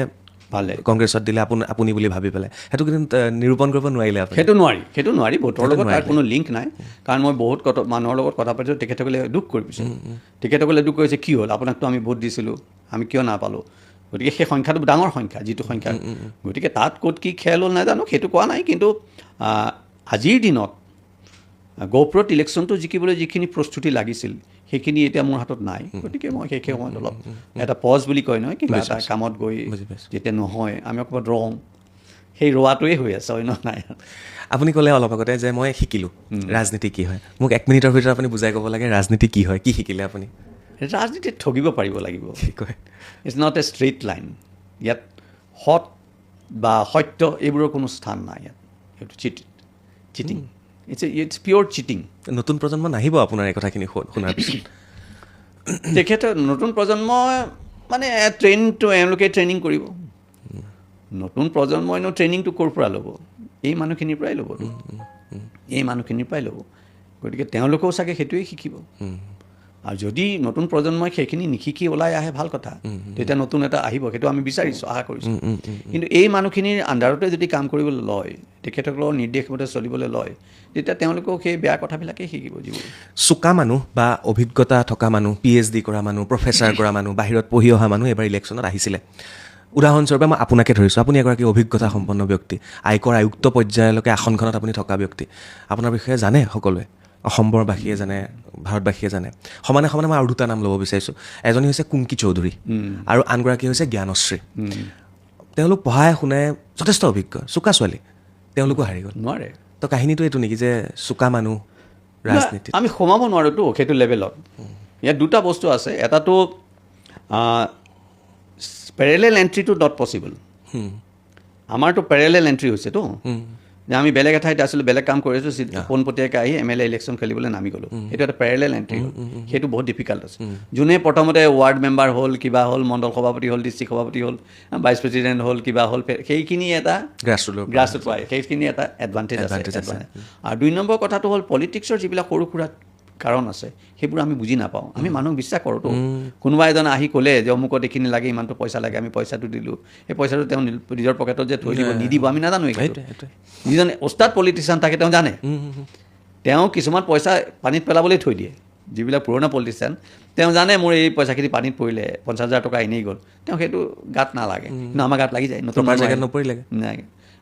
ভালে কংগ্ৰেছত দিলে আপুনি বুলি ভাবি পেলাই, সেইটো কিন্তু নিৰূপণ কৰিব নোৱাৰিলে আপুনি? সেইটো নোৱাৰি, ভোটৰ লগত তাৰ কোনো লিংক নাই। কাৰণ মই বহুত মানুহৰ লগত কথা পাতিছোঁ, তেখেতসকলে দুখ কৰিছে, তেখেতসকলে দুখ কৰিছে কি হ'ল, আপোনাকতো আমি ভোট দিছিলোঁ, আমি কিয় নাপালোঁ। গতিকে সেই সংখ্যাটো ডাঙৰ সংখ্যা, যিটো সংখ্যা, গতিকে তাত ক'ত কি খেল হ'ল নাজানো, সেইটো কোৱা নাই। কিন্তু আজিৰ দিনত গহপুৰত ইলেকশ্যনটো জিকিবলৈ যিখিনি প্ৰস্তুতি লাগিছিল সেইখিনি এতিয়া মোৰ হাতত নাই। গতিকে মই সেই সময়ত অলপ এটা পজ বুলি কয় নহয়, কিবা এটা কামত গৈ যেতিয়া নহয় আমি অকণমান ৰওঁ, সেই ৰোৱাটোৱে হৈ আছে, অন্য নাই। আপুনি ক'লে অলপ আগতে যে মই শিকিলোঁ ৰাজনীতি কি হয়, মোক 1 মিনিটৰ ভিতৰত আপুনি বুজাই ক'ব লাগে ৰাজনীতি কি হয়, কি শিকিলে আপুনি? ৰাজনীতিত ঠগিব পাৰিব লাগিব, কি কয়? It's not a straight line. ইয়াত সৎ বা সত্য এইবোৰৰ কোনো স্থান নাই ইয়াত, সেইটো চিটিং, ইটছ পিয়'ৰ চিটিং। নতুন প্ৰজন্ম নাহিব আপোনাৰ এই কথাখিনি শুনাৰ পিছত? তেখেতে নতুন প্ৰজন্মই মানে এওঁলোকে ট্ৰেইনিং কৰিব। নতুন প্ৰজন্মইনো ট্ৰেইনিংটো ক'ৰ পৰা ল'ব? এই মানুহখিনিৰ পৰাই ল'ব। গতিকে তেওঁলোকেও চাগে সেইটোৱেই শিকিব। আৰু যদি নতুন প্ৰজন্মই সেইখিনি নিশিকি ওলাই আহে ভাল কথা, তেতিয়া নতুন এটা আহিব, সেইটো আমি বিচাৰিছোঁ, আশা কৰিছোঁ। কিন্তু এই মানুহখিনিৰ আণ্ডাৰতে যদি কাম কৰিবলৈ লয়, তেখেতসকলৰ নিৰ্দেশ মতে চলিবলৈ লয়, তেতিয়া তেওঁলোকেও সেই বেয়া কথাবিলাকেই শিকিব। যিবোৰ চোকা মানুহ বা অভিজ্ঞতা থকা মানুহ, PhD কৰা মানুহ, প্ৰফেচাৰ কৰা মানুহ, বাহিৰত পঢ়ি অহা মানুহ এবাৰ ইলেকশ্যনত আহিছিলে। উদাহৰণস্বৰূপে মই আপোনাকে ধৰিছোঁ, আপুনি এগৰাকী অভিজ্ঞতা সম্পন্ন ব্যক্তি, আয়কৰ আয়ুক্ত পৰ্যায়লৈকে আসনখনত আপুনি থকা ব্যক্তি, আপোনাৰ বিষয়ে জানে সকলোৱে, অসমবাসীয়ে জানে, ভাৰতবাসীয়ে জানে। সমানে সমানে মই আৰু দুটা নাম ল'ব বিচাৰিছোঁ। এজনী হৈছে কুংকি চৌধুৰী আৰু আনগৰাকী হৈছে জ্ঞানশ্ৰী। তেওঁলোক পঢ়াই শুনাই যথেষ্ট অভিজ্ঞ, চোকা ছোৱালী, তেওঁলোকো হাৰি গ'ল। নোৱাৰে। তো কাহিনীটো এইটো নেকি যে চোকা মানুহ ৰাজনীতিত? আমি সোমাব নোৱাৰোঁতো সেইটো লেভেলত। ইয়াত দুটা বস্তু আছে, এটাতো পেৰেলেল এণ্ট্ৰিটো নট পচিবল। আমাৰতো পেৰেলেল এণ্ট্ৰি হৈছেতো, যে আমি বেলেগ এঠাইত আছিলোঁ, বেলেগ কাম কৰি আছোঁ, পোনপটীয়াকৈ আহি MLA ইলেকশ্যন খেলিবলৈ নামি গ'লোঁ। সেইটো এটা পেৰেলেল এণ্ট্ৰি হ'ল। সেইটো বহুত ডিফিকাল্ট আছে। যোনে প্ৰথমতে ৱাৰ্ড মেম্বাৰ হ'ল, কিবা হ'ল, মণ্ডল সভাপতি হ'ল, ডিষ্ট্ৰিক্ট সভাপতি হ'ল, ভাইচ প্ৰেচিডেণ্ট হ'ল, কিবা হ'ল, সেইখিনি এটা গ্ৰাছৰুট পায়, সেইখিনি এটা এডভান্টেজ আছে। আৰু 2 নম্বৰ কথাটো হ'ল পলিটিক্সৰ যিবিলাক সৰু সুৰা কাৰণ আছে সেইবোৰ আমি বুজি নাপাওঁ। আমি মানুহক বিশ্বাস কৰোঁতো। কোনোবা এজন আহি ক'লে যে অমুকত এইখিনি লাগে, ইমানটো পইচা লাগে, আমি পইচাটো দিলোঁ, সেই পইচাটো তেওঁ নিজৰ পকেটত যে থৈ দিব নিদিব আমি নাজানো। যিজন ওস্তাদ পলিটিচিয়ান থাকে তেওঁ জানে, তেওঁ কিছুমান পইচা পানীত পেলাবলৈ থৈ দিয়ে। যিবিলাক পুৰণা পলিটিচিয়ান তেওঁ জানে মোৰ এই পইচাখিনি পানীত পৰিলে 50,000 টকা এনেই গ'ল, তেওঁ সেইটো গাত নালাগে। কিন্তু আমাৰ গাত লাগি যায়। নতুন নাই,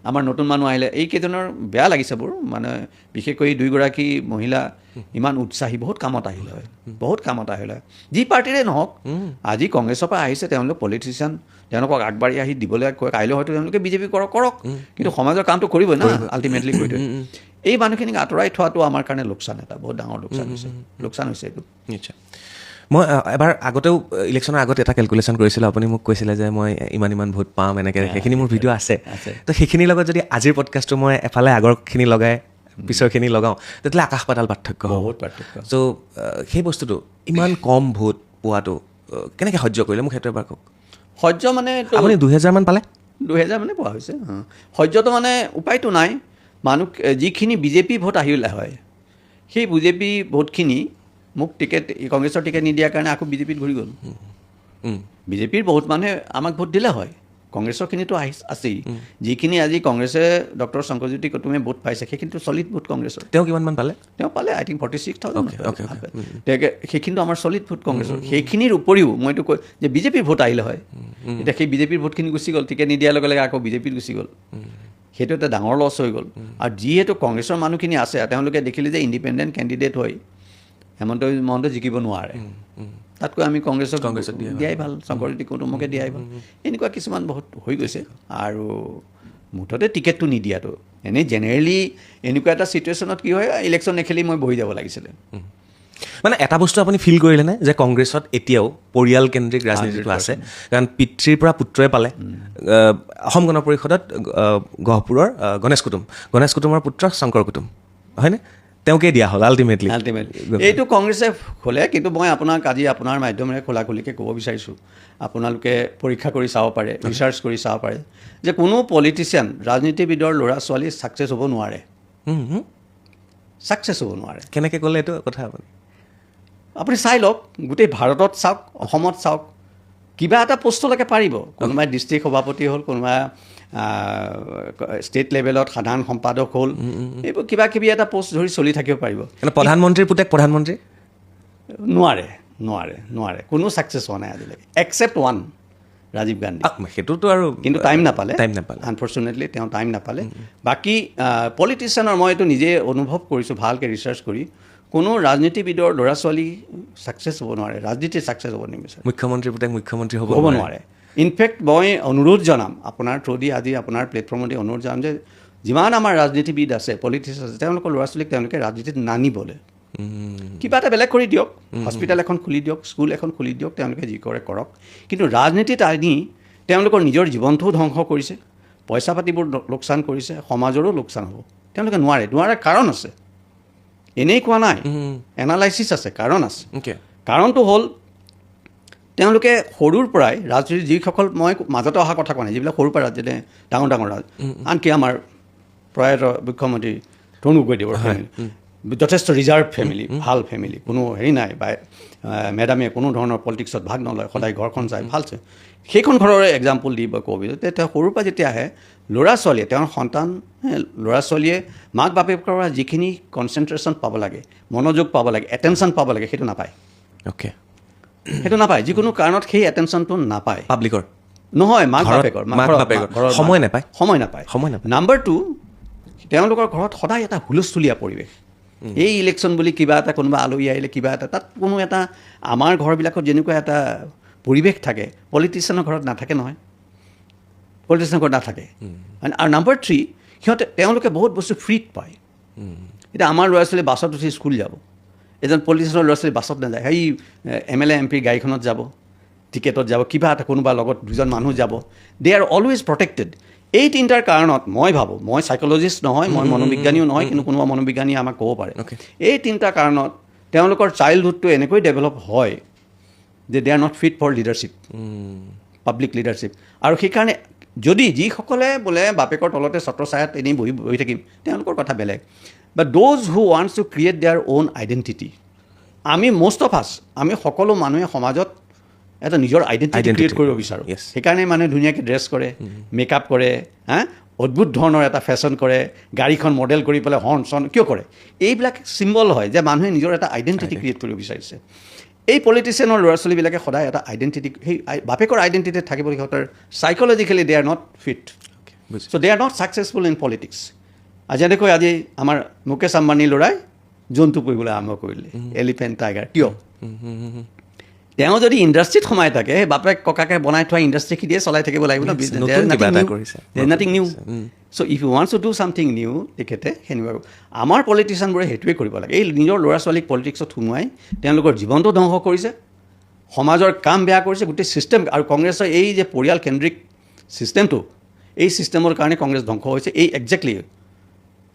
আমাৰ নতুন মানুহ আহিলে এইকেইজনৰ বেয়া লাগিছে বোৰ, মানে বিশেষকৈ 2গৰাকী মহিলা ইমান উৎসাহী, বহুত কামত আহিলে হয়, বহুত কামত আহিলে হয়। যি পাৰ্টিৰে নহওক, আজি কংগ্ৰেছৰ পৰা আহিছে তেওঁলোক পলিটিচিয়ান, তেওঁলোকক আগবাঢ়ি আহি দিবলৈ কয়, কাইলৈ হয়তো তেওঁলোকে বিজেপি কৰক, কিন্তু সমাজৰ কামটো কৰিবই না আল্টিমেটলি কৰি থৈ। এই মানুহখিনিক আঁতৰাই থোৱাটো আমাৰ কাৰণে লোকচান, এটা বহুত ডাঙৰ লোকচান হৈছে এইটো। নিশ্চয়। মই এবাৰ আগতেও ইলেকশ্যনৰ আগত এটা কেলকুলেশ্যন কৰিছিলোঁ, আপুনি মোক কৈছিলে যে মই ইমান ভোট পাম এনেকৈ, সেইখিনি মোৰ ভিডিঅ' আছে। তো সেইখিনিৰ লগত যদি আজিৰ পডকাষ্টটো মই এফালে আগৰখিনি লগাই পিছৰখিনি লগাওঁ, তেতিয়াহ'লে আকাশ পাতাল পাৰ্থক্য, বহুত পাৰ্থক্য। চ' সেই বস্তুটো ইমান কম ভোট পোৱাটো কেনেকৈ সহ্য কৰিলে, মোক সেইটো এবাৰ কওক। সহ্য মানে আপুনি 2000 মান পালে? 2000 মানে পোৱা হৈছে। সহ্যটো মানে উপায়টো নাই। মানুহ যিখিনি বিজেপি ভোট আহিলে হয়, সেই বিজেপি ভোটখিনি মোক কংগ্ৰেছৰ টিকেট নিদিয়াৰ কাৰণে আকৌ বিজেপিত ঘূৰি গ'ল। বিজেপিৰ বহুত মানুহে আমাক ভোট দিলে হয়, কংগ্ৰেছৰখিনিতো আছেই। যিখিনি আজি কংগ্ৰেছে ডক্টৰ শংকৰজ্যোতি কুতুমে ভোট পাইছে সেইখিনিতো চলিড ভোট কংগ্ৰেছৰ। তেওঁ কিমান মান পালে? তেওঁ পালে আই থিংক 46,000। সেইখিনিতো আমাৰ চলিড ভোট কংগ্ৰেছৰ। সেইখিনিৰ উপৰিও মইতো কৈ যে বিজেপিৰ ভোট আহিলে হয়, এতিয়া সেই বিজেপিৰ ভোটখিনি গুচি গ'ল, টিকেট নিদিয়াৰ লগে লগে আকৌ বিজেপিত গুচি গ'ল। সেইটো এটা ডাঙৰ লছ হৈ গ'ল। আৰু যিহেতু কংগ্ৰেছৰ মানুহখিনি আছে, তেওঁলোকে দেখিলে যে ইণ্ডিপেণ্ডেণ্ট কেণ্ডিডেট হৈ হেমন্ত মহন্ত জিকিব নোৱাৰে, তাতকৈ আমি কংগ্ৰেছক দিয়াই ভাল, শংকৰজ্যোতি কুতুমকে দিয়াই ভাল। এনেকুৱা কিছুমান বহুত হৈ গৈছে। আৰু মুঠতে টিকেটটো নিদিয়াটো এনেই জেনেৰেলি এনেকুৱা এটা ছিটুৱেশ্যনত কি হয়, ইলেকশ্যন নেখেলি মই বহি যাব লাগিছিলে। মানে এটা বস্তু আপুনি ফিল কৰিলেনে যে কংগ্ৰেছত এতিয়াও পৰিয়ালকেন্দ্ৰিক ৰাজনীতিটো আছে? কাৰণ পিতৃৰ পৰা পুত্ৰই পালে। অসম গণ পৰিষদত গহপুৰৰ গণেশ কুটুমৰ পুত্ৰ শংকৰ কুটুম, হয়নে? তেওঁকে দিয়া হ'ল আল্টিমেটলি। এইটো কংগ্ৰেছে খোলে, কিন্তু মই আপোনাক আজি আপোনাৰ মাধ্যমেৰে খোলাখুলিকৈ ক'ব বিচাৰিছোঁ, আপোনালোকে পৰীক্ষা কৰি চাব পাৰে, ৰিচাৰ্চ কৰি চাব পাৰে যে কোনো পলিটিচিয়ান, ৰাজনীতিবিদৰ ল'ৰা ছোৱালী ছাকচেছ হ'ব নোৱাৰে। ছাকচেছ হ'ব নোৱাৰে। কেনেকৈ ক'লে এইটো কথা? আপুনি চাই লওক, গোটেই ভাৰতত চাওক, অসমত চাওক, কিবা এটা পষ্টলৈকে পাৰিব। কোনোবাই ডিষ্ট্ৰিক্ট সভাপতি হ'ল, কোনোবা ষ্টেট লেভেলত সাধাৰণ সম্পাদক হ'ল, এইবোৰ কিবা কিবি এটা পষ্ট ধৰি চলি থাকিব পাৰিব। প্ৰধানমন্ত্ৰীৰ পুতেক প্ৰধানমন্ত্ৰী নোৱাৰে। কোনো ছাকচেছ হোৱা নাই আজিলৈকে, এক্সেপ্ট ওৱান, ৰাজীৱ গান্ধী। সেইটোতো আৰু কিন্তু টাইম নাপালে, আনফৰ্চুনেটলি তেওঁ টাইম নাপালে। বাকী পলিটিচিয়ানৰ মই এইটো নিজে অনুভৱ কৰিছোঁ ভালকৈ ৰিচাৰ্চ কৰি, কোনো ৰাজনীতিবিদৰ ল'ৰা ছোৱালী ছাকচেছ হ'ব নোৱাৰে, ৰাজনীতিত ছাকচেছ হ'ব নিবিচাৰে। মুখ্যমন্ত্ৰীৰ পুতেক মুখ্যমন্ত্ৰী হ'ব নোৱাৰে। ইনফেক্ট মই অনুৰোধ জনাম, আপোনাৰ থ্ৰুদি আজি আপোনাৰ প্লেটফৰ্মতে অনুৰোধ জনাম যে যিমান আমাৰ ৰাজনীতিবিদ আছে, পলিটিচিয়ান আছে, তেওঁলোকৰ ল'ৰা ছোৱালীক তেওঁলোকে ৰাজনীতিত নানিবলৈ কিবা এটা বেলেগ কৰি দিয়ক, হস্পিটেল এখন খুলি দিয়ক, স্কুল এখন খুলি দিয়ক, তেওঁলোকে যি কৰে কৰক। কিন্তু ৰাজনীতিত আনি তেওঁলোকৰ নিজৰ জীৱনটোও ধ্বংস কৰিছে, পইচা পাতিবোৰ লোকচান কৰিছে, সমাজৰো লোকচান হ'ব। তেওঁলোকে নোৱাৰে কাৰণ আছে, এনেই কোৱা নাই, এনালাইচিছ আছে, কাৰণ আছে। কাৰণটো হ'ল তেওঁলোকে সৰুৰ পৰাই ৰাজনীতি, যিসকল মই মাজতে অহা কথা কোৱা নাই, যিবিলাক সৰুৰ পৰা যেনে ডাঙৰ আনকি আমাৰ প্ৰয়াত মুখ্যমন্ত্ৰী তৰুণ গগৈদেৱৰ ফেমিলি যথেষ্ট ৰিজাৰ্ভ ফেমিলি, ভাল ফেমিলি, কোনো হেৰি নাই, বা মেডামে কোনো ধৰণৰ পলিটিক্সত ভাগ নলয়, সদায় ঘৰখন চাই ভালছে। সেইখন ঘৰৰে এক্সাম্পল দিব ক'ব যে তেওঁ সৰুৰ পৰা যেতিয়া আহে, ল'ৰা ছোৱালীয়ে, তেওঁৰ সন্তান ল'ৰা ছোৱালীয়ে মাক বাপেকৰ পৰা যিখিনি কনচেনট্ৰেশ্যন পাব লাগে, মনোযোগ পাব লাগে, এটেনশ্যন পাব লাগে, সেইটো নাপায়। সেইটো নাপায়, যিকোনো কাৰণত সেই এটেনশ্যনটো নাপায়। পাব্লিকৰ নহয়, মাক বাপেকৰ সময় নাপায়। নাম্বাৰ 2, তেওঁলোকৰ ঘৰত সদায় এটা হুলস্থুলীয়া পৰিৱেশ। এই ইলেকশ্যন বুলি কিবা এটা, কোনোবা আলহী আহিলে কিবা এটা, তাত কোনো এটা আমাৰ ঘৰবিলাকত যেনেকুৱা এটা পৰিৱেশ থাকে, পলিটিচিয়ানৰ ঘৰত নাথাকে নহয়, পলিটিচিয়ানৰ ঘৰত নাথাকে। আৰু নাম্বাৰ 3, তেওঁলোকে বহুত বস্তু ফ্ৰীত পায়। এতিয়া আমাৰ ল'ৰা ছোৱালী বাছত উঠি স্কুল যাব, এজন পলিটিচিয়ানৰ ল'ৰা ছোৱালী বাছত নাযায়, সেই MLA MP গাড়ীখনত যাব, টিকেটত যাব, কিবা এটা কোনোবা লগত দুজন মানুহ যাব, দে আৰ অলৱেজ প্ৰটেক্টেড। এই তিনিটাৰ কাৰণত মই ভাবোঁ, মই চাইক'লজিষ্ট নহয়, মই মনোবিজ্ঞানীও নহয়, কিন্তু কোনোবা মনোবিজ্ঞানীয়ে আমাক ক'ব পাৰে, এই তিনিটা কাৰণত তেওঁলোকৰ চাইল্ডহুডটো এনেকৈ ডেভেলপ হয় যে they are not fit for leadership, public leadership. আৰু সেইকাৰণে যদি যিসকলে বোলে বাপেকৰ তলতে ছত্ৰ ছায়াত এনেই বহি থাকিম, তেওঁলোকৰ কথা বেলেগ। But those who wants to create their own identity, আমি মষ্ট অফ আছ, আমি সকলো মানুহে সমাজত এটা নিজৰ আইডেণ্টিটি ক্ৰিয়েট কৰিব বিচাৰোঁ। সেইকাৰণে মানুহে ধুনীয়াকৈ ড্ৰেছ কৰে, মেকআপ কৰে, অদ্ভুত ধৰণৰ এটা ফেশ্বন কৰে, গাড়ীখন মডেল কৰি পেলাই হৰ্ণ চৰ্ণ কিয় কৰে? এইবিলাক চিম্বল হয় যে মানুহে নিজৰ এটা আইডেণ্টিটি ক্ৰিয়েট কৰিব বিচাৰিছে। এই পলিটিচিয়ানৰ ল'ৰা ছোৱালীবিলাকে সদায় এটা আইডেণ্টিটি, সেই বাপেকৰ আইডেণ্টিটিত থাকিব, সিহঁতৰ psychologically they are not fit, so' they are not successful in politics. যেনেকৈ আজি আমাৰ মুকেশ আম্বানীৰ ল'ৰাই জন্তু পুহিবলৈ আৰম্ভ কৰিলে, এলিফেণ্ট টাইগাৰ। কিয়? তেওঁ যদি ইণ্ডাষ্ট্ৰিত সোমাই থাকে, বাপেক ককাকে বনাই থোৱা ইণ্ডাষ্ট্ৰিখিনিয়ে চলাই থাকিব লাগিব ন, nothing new. So' if you wants to do something new, তেখেতে সেনেকুৱা আমাৰ পলিটিচিয়ানবোৰে সেইটোৱে কৰিব লাগে। এই নিজৰ ল'ৰা ছোৱালীক পলিটিক্সত সোমোৱাই তেওঁলোকৰ জীৱনটো ধ্বংস কৰিছে, সমাজৰ কাম বেয়া কৰিছে, গোটেই ছিষ্টেম। আৰু কংগ্ৰেছৰ এই যে পৰিয়াল কেন্দ্ৰিক ছিষ্টেমটো, এই ছিষ্টেমৰ কাৰণে কংগ্ৰেছ ধ্বংস হৈছে। এই একজেক্টলি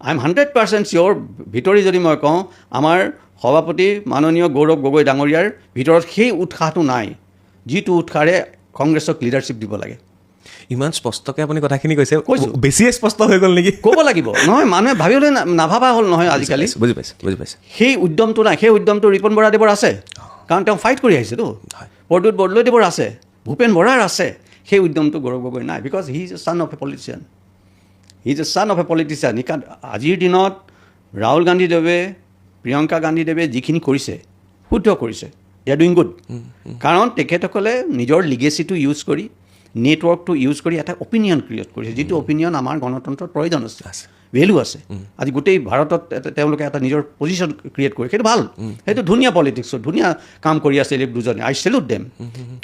আই এম 100% চিয়'ৰ, ভিতৰি যদি মই কওঁ, আমাৰ সভাপতি মাননীয় গৌৰৱ গগৈ ডাঙৰীয়াৰ ভিতৰত সেই উৎসাহটো নাই, যিটো উৎসাহেৰে কংগ্ৰেছক লিডাৰশ্বিপ দিব লাগে। ইমান স্পষ্টকৈ আপুনি কথাখিনি কৈছে, বেছিয়ে স্পষ্ট হৈ গ'ল নেকি? ক'ব লাগিব নহয়, মানুহে ভাবিবলৈ নাভাবা হ'ল নহয় আজিকালি। বুজি পাইছোঁ। সেই উদ্যমটো নাই, সেই উদ্যমটো ৰিপন বৰাদেৱৰ আছে, কাৰণ তেওঁ ফাইট কৰি আহিছেতো। প্ৰদ্যুৎ বৰদলৈদেৱৰ আছে, ভূপেন বৰাৰ আছে, সেই উদ্যমটো গৌৰৱ গগৈ নাই, because he is a son of a politician. He is a son of a politician. আজিৰ দিনত ৰাহুল গান্ধীদেৱে, প্ৰিয়ংকা গান্ধীদেৱে যিখিনি কৰিছে, শুদ্ধ কৰিছে, দে আৰ ডুইং গুড। কাৰণ তেখেতসকলে নিজৰ লিগেচিটো ইউজ কৰি, নেটৱৰ্কটো ইউজ কৰি এটা অপিনিয়ন ক্ৰিয়েট কৰিছে, যিটো অপিনিয়ন আমাৰ গণতন্ত্ৰত প্ৰয়োজন আছে, ভেলু আছে। আজি গোটেই ভাৰতত তেওঁলোকে এটা নিজৰ পজিশ্যন ক্ৰিয়েট কৰি, সেইটো ভাল, সেইটো ধুনীয়া পলিটিক্সত ধুনীয়া কাম কৰি আছে এই দুজনে, আই চেলুট দেম।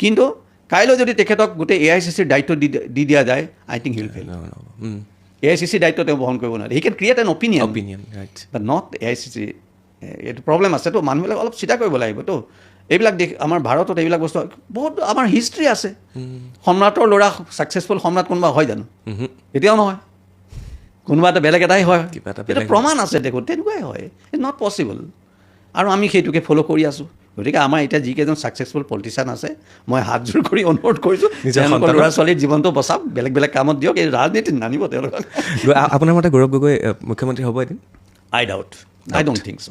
কিন্তু কাইলৈ যদি তেখেতক গোটেই AICCৰ দায়িত্ব দি দিয়া যায়, I think he'll fail. AICC দায়িত্ব তেওঁ বহন কৰিব নোৱাৰে। He can create an opinion, but not AICC। এইটো প্ৰব্লেম আছেতো, মানুহবিলাক অলপ চিন্তা কৰিব লাগিবতো। এইবিলাক দেশ, আমাৰ ভাৰতত এইবিলাক বস্তু বহুত, আমাৰ হিষ্ট্ৰী আছে। সম্ৰাটৰ ল'ৰা ছাকচেছফুল সম্ৰাট কোনোবা হয় জানো? এতিয়াও নহয়, কোনোবা এটা বেলেগ এটাই হয়, এটা প্ৰমাণ আছে দেখোন, তেনেকুৱাই হয়। It's not possible. আৰু আমি সেইটোকে ফ'ল' কৰি আছোঁ। গতিকে আমাৰ এতিয়া যিকেইজন ছাকচেছফুল পলিটিচিয়ান আছে, মই হাতযোৰ কৰি অনুৰোধ কৰিছোঁ, তেওঁলোকৰ ল'ৰা ছোৱালীৰ জীৱনটো বচাওক, বেলেগ বেলেগ কামত দিয়ক, এই ৰাজনীতিত নানিব তেওঁলোকক। আপোনাৰ মতে গৌৰৱ গগৈ মুখ্যমন্ত্ৰী হ'ব এদিন? আই ডোণ্ট থিংক ছ'।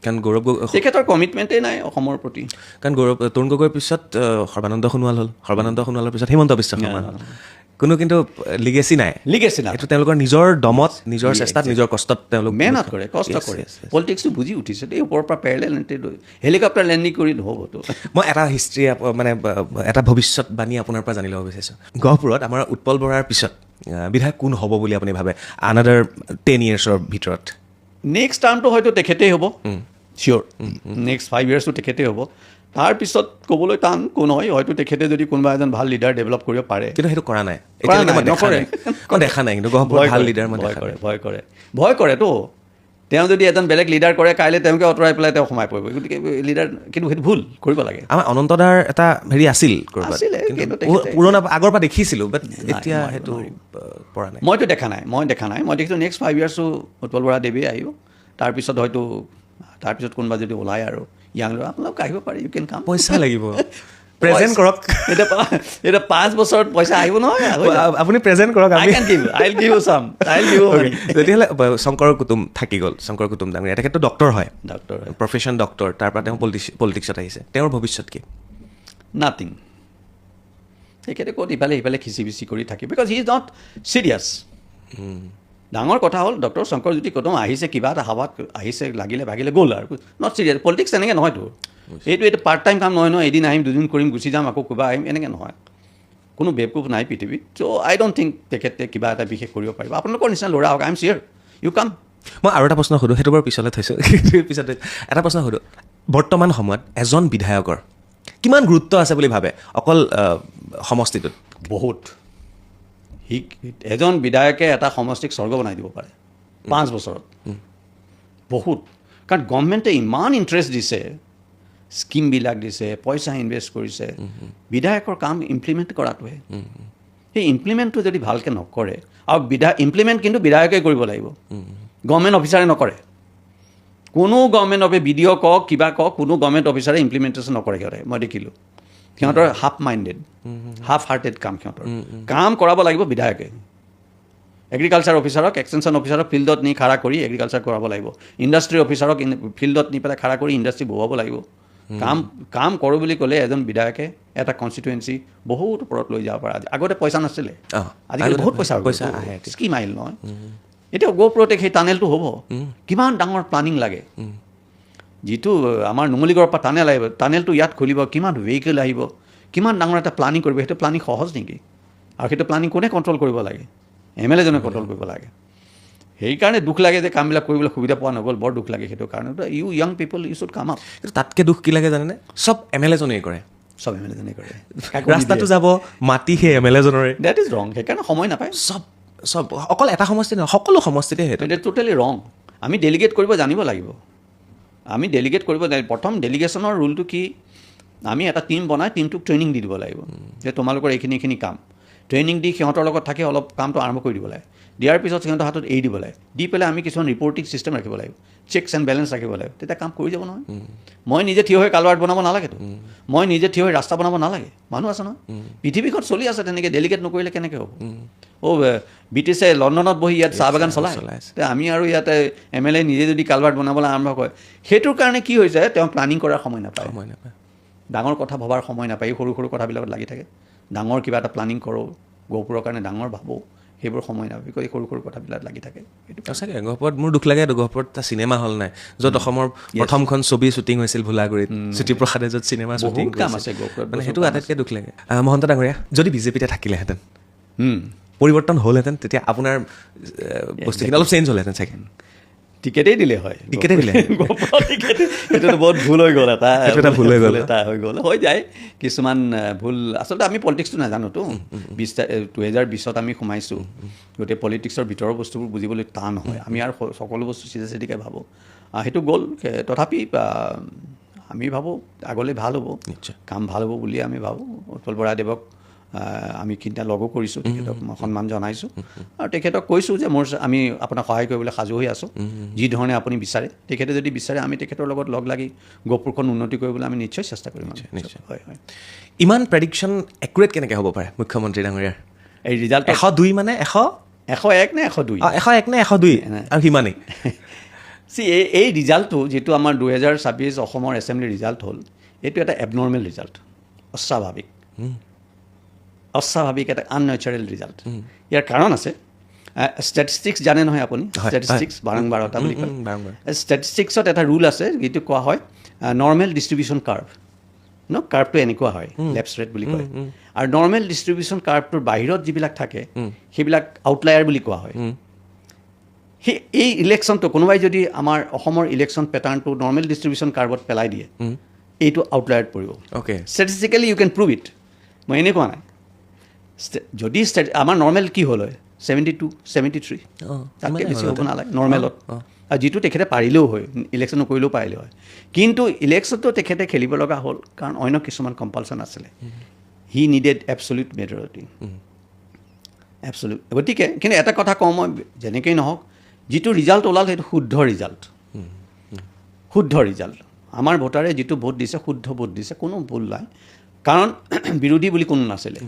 কাৰণ গৌৰৱ গগৈ, তেখেতৰ কমিটমেণ্টেই নাই অসমৰ প্ৰতি। কাৰণ তৰুণ গগৈৰ পিছত সৰ্বানন্দ সোণোৱাল হ'ল, সৰ্বানন্দ সোণোৱালৰ পিছত হিমন্ত বিশ্ব শৰ্মা হ'ল। কোনো কিন্তু লিগেচি নাই। এইটো তেওঁলোকৰ নিজৰ দমত, নিজৰ চেষ্টাত, নিজৰ কষ্টত তেওঁলোক মেহনত কৰে, কষ্ট কৰে, পলিটিক্সটো বুজি উঠিছে। এই ওপৰৰ পৰা পেৰেলেল হেলিকপ্টাৰ লেণ্ডিং কৰি নহ'বতো। মই এটা হিষ্ট্ৰী, মানে এটা ভৱিষ্যতবাণী আপোনাৰ পৰা জানি ল'ব বিচাৰিছোঁ। গহপুৰত আমাৰ উৎপল বৰাৰ পিছত বিধায়ক কোন হ'ব বুলি আপুনি ভাবে আনাডাৰ 10 yearsৰ ভিতৰত? নেক্সট টাৰ্মটো হয়তো তেখেতেই হ'ব, চিয়'ৰ। নেক্সট 5 yearsটো তেখেতেই হ'ব। তাৰপিছত ক'বলৈ টান কোন হয়, হয়তো তেখেতে যদি কোনোবা এজন ভাল লিডাৰ ডেভেলপ কৰিব পাৰে। কিন্তু সেইটো কৰা নাই, নকৰে, মই দেখা নাই। কিন্তু গহপুৰত ভাল লিডাৰ ভয় কৰেতো। তেওঁ যদি এজন বেলেগ লিডাৰ কৰে, কাইলৈ তেওঁকে আঁতৰাই পেলাই তেওঁ সোমাই পৰিব। গতিকে লিডাৰ, কিন্তু সেইটো ভুল কৰিব লাগে। আমাৰ অনন্তদাৰ এটা হেৰি আছিল, পুৰণা আগৰ পৰা দেখিছিলোঁ, বাট এতিয়া সেইটো পৰা নাই। মইতো দেখা নাই। মই দেখিছোঁ নেক্সট 5 yearsটো উৎপল বৰা দেৱেই আহিব। তাৰপিছত হয়তো কোনোবা যদি ওলায় আৰু ইয়াং ল'ৰা, আপোনালোক আহিব পাৰে, ইউ কেন কাম। পইচা লাগিব, প্ৰেজেণ্ট কৰক। এতিয়া 5 বছৰত পইচা আহিব নহয়, আপুনি প্ৰেজেণ্ট কৰক। তেতিয়াহ'লে শংকৰ কুটুম থাকি গ'ল, শংকৰ কুটুম ডাঙৰীয়া। তেখেতটো ডক্টৰ হয়, প্ৰফেশ্যন ডক্টৰ, তাৰ পৰা তেওঁ পলিটিক্সত আহিছে। তেওঁৰ ভৱিষ্যত কি? নাথিং। তেখেতে ক'ত ইফালে সিফালে খিচি বিচি কৰি থাকে, because he is not serious. ডাঙৰ কথা হ'ল ডক্টৰ শংকৰজ্যোতি কুটুম আহিছে, কিবা এটা হাৱাত আহিছে, লাগিলে ভাগিলে গ'ল আৰু, নট চিৰিয়াছ। পলিটিক্স এনেকৈ নহয়তো। এইটো পাৰ্ট টাইম কাম নহয়, এদিন আহিম, দুদিন কৰিম, গুচি যাম, আকৌ কিবা আহিম, এনেকৈ নহয়। কোনো বেবকুফ নাই পৃথিৱীত। চ' আই ডোণ্ট থিংক তেখেতে কিবা এটা বিশেষ কৰিব পাৰিব। আপোনালোকৰ নিচিনা ল'ৰা হওক, I am sure you come. মই আৰু এটা প্ৰশ্ন সোধোঁ, সেইটো বাৰু পিছলৈ থৈছোঁ, পিছতে এটা প্ৰশ্ন সোধোঁ। বৰ্তমান সময়ত এজন বিধায়কৰ কিমান গুৰুত্ব আছে বুলি ভাবে অকল সমষ্টিটোত? বহুত। এজন বিধায়কে এটা সমষ্টিক স্বৰ্গ বনাই দিব পাৰে 5 বছৰত। বহুত। কাৰণ গভৰ্ণমেণ্টে ইমান ইণ্টাৰেষ্ট দিছে, স্কিমবিলাক দিছে, পইচা ইনভেষ্ট কৰিছে, বিধায়কৰ কাম ইমপ্লিমেণ্ট কৰাটোহে। সেই ইমপ্লিমেণ্টটো যদি ভালকৈ নকৰে আৰু ইমপ্লিমেণ্ট কিন্তু বিধায়কে কৰিব লাগিব, গভৰ্ণমেণ্ট অফিচাৰে নকৰে। কোনো গভৰ্ণমেণ্ট BDO কওক কিবা কওক, কোনো গভৰ্ণমেণ্ট অফিচাৰে ইমপ্লিমেণ্টেশ্যন নকৰে সিহঁতে, মই দেখিলোঁ। সিহঁতৰ হাফ মাইণ্ডেড, হাফ হাৰ্টেড কাম সিহঁতৰ। কাম কৰাব লাগিব বিধায়কে। এগ্ৰিকালচাৰ অফিচাৰক, এক্সটেনশ্যন অফিচাৰক ফিল্ডত নি খাৰা কৰি এগ্ৰিকালচাৰ কৰাব লাগিব। ইণ্ডাষ্ট্ৰি অফিচাৰক ফিল্ডত নি পেলাই খাৰা কৰি ইণ্ডাষ্ট্ৰি বহুৱাব লাগিব। কাম কৰোঁ বুলি ক'লে এজন বিধায়কে এটা কনষ্টিটুৱেঞ্চি বহুত ওপৰত লৈ যাব পাৰে। আগতে পইচা নাছিলে, আজিকালি বহুত পইচা আহে, স্কিম আহিল নহয়। এতিয়া গহপুৰতে সেই টানেলটো হ'ব, কিমান ডাঙৰ প্লানিং লাগে। যিটো আমাৰ নুমলীগড়ৰ পৰা টানেল আহিব, টানেলটো ইয়াত খুলিব, কিমান ভেহিকেল আহিব, কিমান ডাঙৰ এটা প্লানিং কৰিব। সেইটো প্লানিং সহজ নেকি? আৰু সেইটো প্লানিং কোনে কণ্ট্ৰল কৰিব লাগে? MLA জনে কণ্ট্ৰল কৰিব লাগে। সেইকাৰণে দুখ লাগে যে কামবিলাক কৰিবলৈ সুবিধা পোৱা নগ'ল, বৰ দুখ লাগে সেইটো কাৰণে। Young people you should come up. তাতকৈ দুখ কি লাগে জানেনে? চব MLA জনেই কৰে, চব MLA জনেই কৰে। ৰাস্তাটো যাব মাটি সেই MLA জনৰে। ডেট ইজ ৰং। সেইকাৰণে সময় নাপায়। চব অকল এটা সমষ্টি নহয়, সকলো সমষ্টিতে সেইটো টোটেলি ৰং। আমি ডেলিগেট কৰিব জানিব লাগিব। আমি ডেলিগেট কৰিব জানিব। প্ৰথম ডেলিগেশ্যনৰ ৰুলটো কি? আমি এটা টীম বনাই টীমটোক ট্ৰেইনিং দি দিব লাগিব যে তোমালোকৰ এইখিনি কাম। ট্ৰেইনিং দি সিহঁতৰ লগত থাকি অলপ কামটো আৰম্ভ কৰি দিব লাগে। দিয়াৰ পিছত সিহঁতৰ হাতত এৰি দিব লাগে। দি পেলাই আমি কিছুমান ৰিপৰ্টিং ছিষ্টেম ৰাখিব লাগিব, চেকছ এণ্ড বেলেঞ্চ ৰাখিব লাগিব। তেতিয়া কাম কৰি যাব নহয়। মই নিজে থিয় হৈ কালভাৰ্ট বনাব নালাগেতো, মই নিজে থিয় হৈ ৰাস্তা বনাব নালাগে। মানুহ আছে নহয়, পৃথিৱীখন চলি আছে তেনেকৈ। ডেলিগেট নকৰিলে কেনেকৈ হ'ব? ব্ৰিটিছে লণ্ডনত বহি ইয়াত চাহ বাগান চলায়, আমি আৰু ইয়াতে MLA নিজে যদি কালভাৰ্ট বনাবলৈ আৰম্ভ কৰে, সেইটোৰ কাৰণে কি হৈছে? তেওঁ প্লানিং কৰাৰ সময় নাপায়, ডাঙৰ কথা ভবাৰ সময় নাপায়। সৰু সৰু কথাবিলাকত লাগি থাকে। ডাঙৰ কিবা এটা প্লানিং কৰোঁ, গহপুৰৰ কাৰণে ডাঙৰ ভাবোঁ, সেইবোৰ সময় নাপায়, সৰু সৰু কথাবিলাক লাগি থাকে। সঁচাকৈ গহপুৰত মোৰ দুখ লাগে। গহপুৰত এটা চিনেমা হল নাই, য'ত অসমৰ প্ৰথমখন ছবি শ্বুটিং হৈছিল ভোলাগুৰিত, জ্যোতিপ্ৰসাদে য'ত চিনেমা শ্বুটিং কাম আছে গহপুৰত। মানে সেইটো আটাইতকৈ দুখ লাগে। মহন্ত ডাঙৰীয়া, যদি বিজেপিতে থাকিলেহেঁতেন, পৰিৱৰ্তন হ'লহেঁতেন, তেতিয়া আপোনাৰ বস্তুখিনি অলপ চেঞ্জ হ'লহেঁতেন চাগে। টিকেটেই দিলে হয়, টিকেটেই দিলে। সেইটোতো বহুত ভুল হৈ গ'ল। এটা ভুল হৈ গ'ল, হৈ যায় কিছুমান ভুল। আচলতে আমি পলিটিক্সটো নাজানোতো। 2020ত আমি সোমাইছোঁ, গতিকে পলিটিক্সৰ ভিতৰৰ বস্তুবোৰ বুজিবলৈ টান হয়। আমি আৰু সকলো বস্তু চিধাকৈ ভাবোঁ। সেইটো গ'ল। তথাপি আমি ভাবোঁ আগলৈ ভাল হ'ব, কাম ভাল হ'ব বুলি আমি ভাবোঁ। উৎপল বৰাদেৱক আমি কিন্তু লগো কৰিছোঁ, তেখেতক মই সন্মান জনাইছোঁ আৰু তেখেতক কৈছোঁ যে আমি আপোনাক সহায় কৰিবলৈ সাজু হৈ আছোঁ, যি ধৰণে আপুনি বিচাৰে। তেখেতে যদি বিচাৰে আমি তেখেতৰ লগত লগ লাগি গহপুৰখন উন্নতি কৰিবলৈ আমি নিশ্চয় চেষ্টা কৰিম। নিশ্চয়। হয়। ইমান প্ৰেডিকশ্যন একুৰেট কেনেকৈ হ'ব পাৰে মুখ্যমন্ত্ৰী ডাঙৰীয়াৰ? এই ৰিজাল্ট 102 মানে 101 নে 102? 101 নে 102 আৰু সিমানেই। এই ৰিজাল্টটো যিটো আমাৰ 2026 অসমৰ এছেম্বলি ৰিজাল্ট হ'ল, এইটো এটা এবনৰ্মেল ৰিজাল্ট, অস্বাভাৱিক এটা আননেচাৰেল ৰিজাল্ট। ইয়াৰ কাৰণ আছে। ষ্টেটিষ্টিক্স জানে নহয় আপুনি? ষ্টেটিষ্টিক্স বাৰংবাৰতা বুলি কয়। ষ্টেটিষ্টিক্সত এটা ৰুল আছে, যিটো কোৱা হয় নৰ্মেল ডিষ্ট্ৰিবিউশ্যন কাৰ্ভ। কাৰ্ভটো এনেকুৱা হয়, লেফ্ট ষ্ট্ৰেট বুলি কয়। আৰু নৰ্মেল ডিষ্ট্ৰিবিউশ্যন কাৰ্ভটোৰ বাহিৰত যিবিলাক থাকে সেইবিলাক আউটলায়াৰ বুলি কোৱা হয়। এই ইলেকশ্যনটো কোনোবাই যদি আমাৰ অসমৰ ইলেকশ্যন পেটাৰ্ণটো নৰ্মেল ডিষ্ট্ৰিবিউশ্যন কাৰ্ভত পেলাই দিয়ে, এইটো আউটলায়াৰত পৰিব। ষ্টেটিষ্টিকেলি ইউ কেন প্ৰুভ ইট। মই এনেই কোৱা নাই। যদি আমাৰ নৰ্মেল কি হ'ল হয় 72, 73, তাতকৈ বেছি হ'ব নালাগে নৰ্মেলত। আৰু যিটো তেখেতে পাৰিলেও হয়, ইলেকশ্যন নকৰিলেও পাৰিলেও হয়। কিন্তু ইলেকশ্যনটো তেখেতে খেলিব লগা হ'ল কাৰণ অন্য কিছুমান কম্পালশ্যন আছিলে। He needed absolute majority, absolute. গতিকে কিন্তু এটা কথা কওঁ মই, যেনেকেই নহওক, যিটো ৰিজাল্ট ওলাল সেইটো শুদ্ধ ৰিজাল্ট। শুদ্ধ ৰিজাল্ট। আমাৰ ভোটাৰে যিটো ভোট দিছে শুদ্ধ ভোট দিছে, কোনো ভুল নাই। কাৰণ বিৰোধী বুলি কোনো নাছিলে।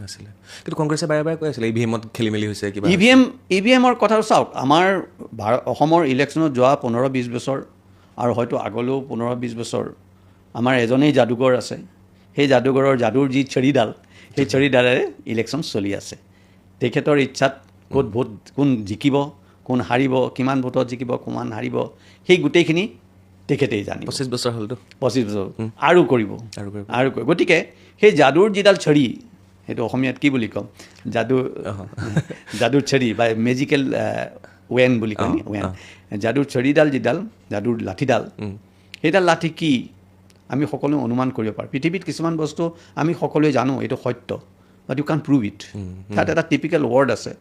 কিন্তু কংগ্ৰেছে বাৰে বাৰে কৈ আছিলে EVM-ত খেলি মেলি হৈছে কিবা। EVM-ৰ কথা চাওক, আমাৰ অসমৰ ইলেকশ্যনত যোৱা 15-20 বছৰ আৰু হয়তো আগলৈও 15-20 বছৰ আমাৰ এজনেই যাদুকৰ আছে। সেই যাদুঘৰৰ যাদুৰ যি চৰিডাল, সেই চৰিডালেৰে ইলেকশ্যন চলি আছে। তেখেতৰ ইচ্ছাত ক'ত ভোট, কোন জিকিব, কোন হাৰিব, কিমান ভোটত জিকিব, কিমান হাৰিব, সেই গোটেইখিনি তেখেতেই জানিব। 25 বছৰ হ'লতো। 25 বছৰ আৰু কৰিব। গতিকে সেই যাদুৰ যিডাল ছৰি, সেইটো অসমীয়াত কি বুলি ক'ম, যাদুৰ ছৰি বা মেজিকেল ৱেন বুলি কয়, ৱেন। যাদুৰ ছৰিডাল যিডাল, যাদুৰ লাঠিডাল, সেইডাল লাঠি কি আমি সকলোৱে অনুমান কৰিব পাৰোঁ। পৃথিৱীত কিছুমান বস্তু আমি সকলোৱে জানো এইটো সত্য, বাট ইউ কান প্ৰুভ ইট। তাত এটা টিপিকেল ৱৰ্ড আছে,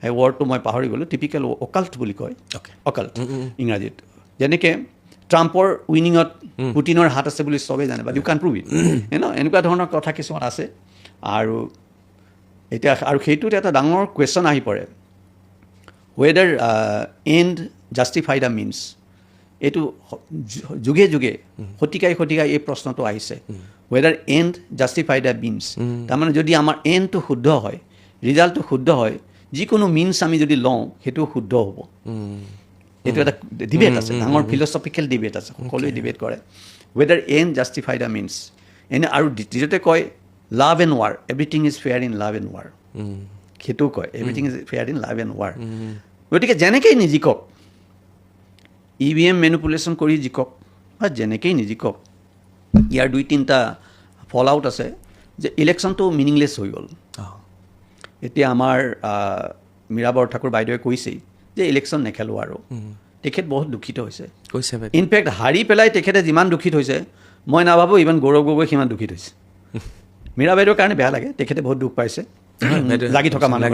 সেই ৱৰ্ডটো মই পাহৰি গ'লোঁ। টিপিকেল অকাল্ট বুলি কয়, অকাল্ট ইংৰাজীত। যেনেকৈ ট্ৰাম্পৰ উইনিঙত পুটিনৰ হাত আছে বুলি চবেই জানে, বাট ইউ কান প্ৰুভ ইট। এনেকুৱা ধৰণৰ কথা কিছুমান আছে। আৰু এতিয়া আৰু সেইটোত এটা ডাঙৰ কুৱেশ্যন আহি পৰে weather and justify the means এইটো যুগে যুগে শতিকাই শতিকাই এই প্ৰশ্নটো আহিছে weather and justify the means তাৰমানে যদি আমাৰ এণ্ডটো শুদ্ধ হয় ৰিজাল্টটো শুদ্ধ হয় যিকোনো মিনছ আমি যদি লওঁ সেইটো শুদ্ধ হ'ব এইটো এটা ডিবেট আছে ডাঙৰ ফিলচফিকেল ডিবেট আছে সকলোৱে ডিবেট কৰে weather and justify the means এনে আৰু দ্বিতীয়তে কয় love and war everything is fair in love and war সেইটোও কয় everything is fair in love and war গতিকে যেনেকেই নিজিকক EVM মেনিপুলেশ্যন কৰি জিকক বা যেনেকেই নিজিকক ইয়াৰ 2-3টা ফল আউট আছে যে ইলেকশ্যনটো মিনিংলেছ হৈ গ'ল এতিয়া আমাৰ মীৰা বৰঠাকুৰ বাইদেৱে কৈছেই যে ইলেকশ্যন নেখেলোঁ আৰু তেখেত বহুত দুখিত হৈছে ইনফেক্ট হাৰি পেলাই তেখেতে যিমান দুখিত হৈছে মই নাভাবোঁ ইমান গৌৰৱ গগৈ সিমান দুখিত হৈছে মীৰা বাইদেউৰ কাৰণে বেয়া লাগে তেখেতে বহুত দুখ পাইছে লাগি থকা মানুহ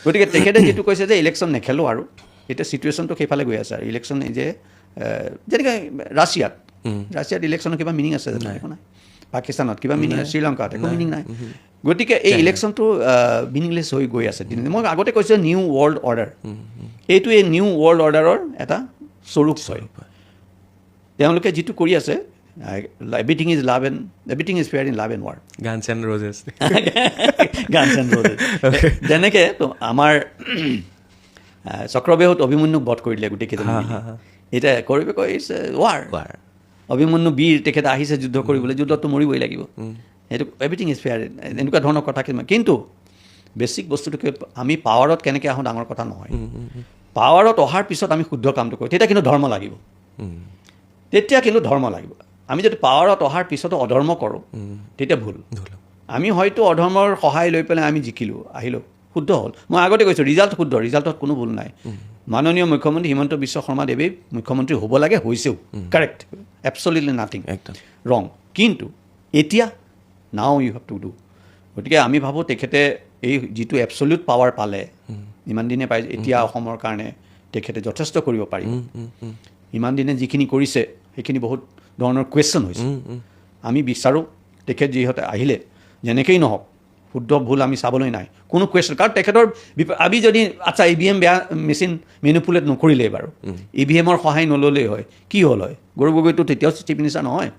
গতিকে তেখেতে যিটো কৈছে যে ইলেকশ্যন নেখেলোঁ আৰু এতিয়া চিটুৱেশ্যনটো সেইফালে গৈ আছে আৰু ইলেকশ্যন যে যেনেকৈ ৰাছিয়াত ইলেকশ্যনৰ কিবা মিনিং আছে জানো একো নাই পাকিস্তানত কিবা মিনিং আছে শ্ৰীলংকাত একো মিনিং নাই গতিকে এই ইলেকশ্যনটো মিনিংলেছ হৈ গৈ আছে মই আগতে কৈছোঁ নিউ ৱৰ্ল্ড অৰ্ডাৰ এইটো এই নিউ ৱৰ্ল্ড অৰ্ডাৰৰ এটা স্বৰূপ হয় তেওঁলোকে যিটো কৰি আছে everything is love and everything is fair in love and war guns and roses যেনেকৈ আমাৰ চক্ৰবেহুত অভিমন্যুক বধ কৰি দিলে গোটেইকেইজন এতিয়া কৰিবে কয় ৱাৰ অভিমন্যু বীৰ তেখেতে আহিছে যুদ্ধ কৰিবলৈ যুদ্ধততো মৰিবই লাগিব সেইটো এভৰিথিং ইজ ফেয়াৰ এনেকুৱা ধৰণৰ কথা কিন্তু বেছিক বস্তুটো আমি পাৱাৰত কেনেকৈ আহোঁ ডাঙৰ কথা নহয় পাৱাৰত অহাৰ পিছত আমি শুদ্ধ কামটো কৰোঁ তেতিয়া কিন্তু ধৰ্ম লাগিব আমি যদি পাৱাৰত অহাৰ পিছতো অধৰ্ম কৰোঁ তেতিয়া ভুল আমি হয়তো অধৰ্মৰ সহায় লৈ পেলাই আমি জিকিলোঁ আহিলোঁ শুদ্ধ হ'ল মই আগতে কৈছোঁ ৰিজাল্ট শুদ্ধ ৰিজাল্টত কোনো ভুল নাই মাননীয় মুখ্যমন্ত্ৰী হিমন্ত বিশ্ব শৰ্মাদেৱে মুখ্যমন্ত্ৰী হ'ব লাগে হৈছেও কাৰেক্ট এবছলিউটলি নাথিং ৰং কিন্তু এতিয়া now you have to do গতিকে আমি ভাবোঁ তেখেতে এই যিটো এবছলিউট পাৱাৰ পালে ইমান দিনে পাই এতিয়া অসমৰ কাৰণে তেখেতে যথেষ্ট কৰিব পাৰিব ইমান দিনে যিখিনি কৰিছে সেইখিনি বহুত ধৰণৰ কুৱেশ্যন হৈছে আমি বিচাৰোঁ তেখেত যিহেতু আহিলে যেনেকেই নহওক শুদ্ধ ভুল আমি চাবলৈ নাই কোনো কুৱেশ্যন কাৰণ তেখেতৰ আমি যদি আচ্ছা EVM বেয়া মেচিন মেনিপুলেট নকৰিলে বাৰু EVMৰ সহায় নল'লেই হয় কি হ'ল হয় গৌৰৱ গগৈটো তেতিয়াও চিফ মিনিষ্টাৰ নহয়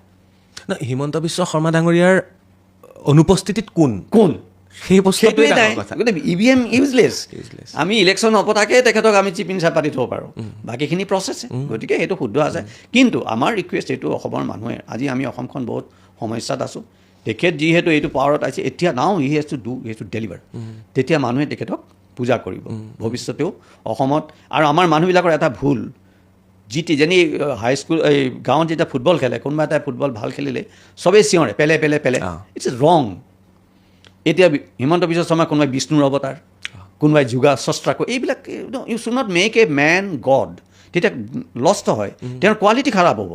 হিমন্ত বিশ্ব শৰ্মা ডাঙৰীয়াৰ অনুপস্থিতিত কোন সেই বস্তুটোৱে নাই গতিকে EVM ইউজলেছ আমি ইলেকশ্যন নপতাকৈ তেখেতক আমি চিফ মিনিষ্টাৰ পাতি থ'ব পাৰোঁ বাকীখিনি প্ৰচেছ গতিকে সেইটো শুদ্ধ আছে কিন্তু আমাৰ ৰিকুৱেষ্ট এইটো অসমৰ মানুহে আজি আমি অসমখন বহুত সমস্যাত আছোঁ তেখেত যিহেতু এইটো পাৱাৰত আছে এতিয়া নাও হি হেজ টু ডেলিভাৰ তেতিয়া মানুহে তেখেতক পূজা কৰিব ভৱিষ্যতেও অসমত আৰু আমাৰ মানুহবিলাকৰ এটা ভুল যেনে হাইস্কুল এই গাঁৱত যেতিয়া ফুটবল খেলে কোনোবা এটা ফুটবল ভাল খেলিলে চবেই চিঞৰে পেলে ইটছ ৰং এতিয়া হিমন্ত বিশ্ব শৰ্মা কোনোবাই বিষ্ণুৰ অৱতাৰ কোনোবাই যোগা শস্ত্ৰাকো এইবিলাক you should not make a man god তেতিয়া লষ্ট হয় তেওঁৰ কোৱালিটি খাৰাপ হ'ব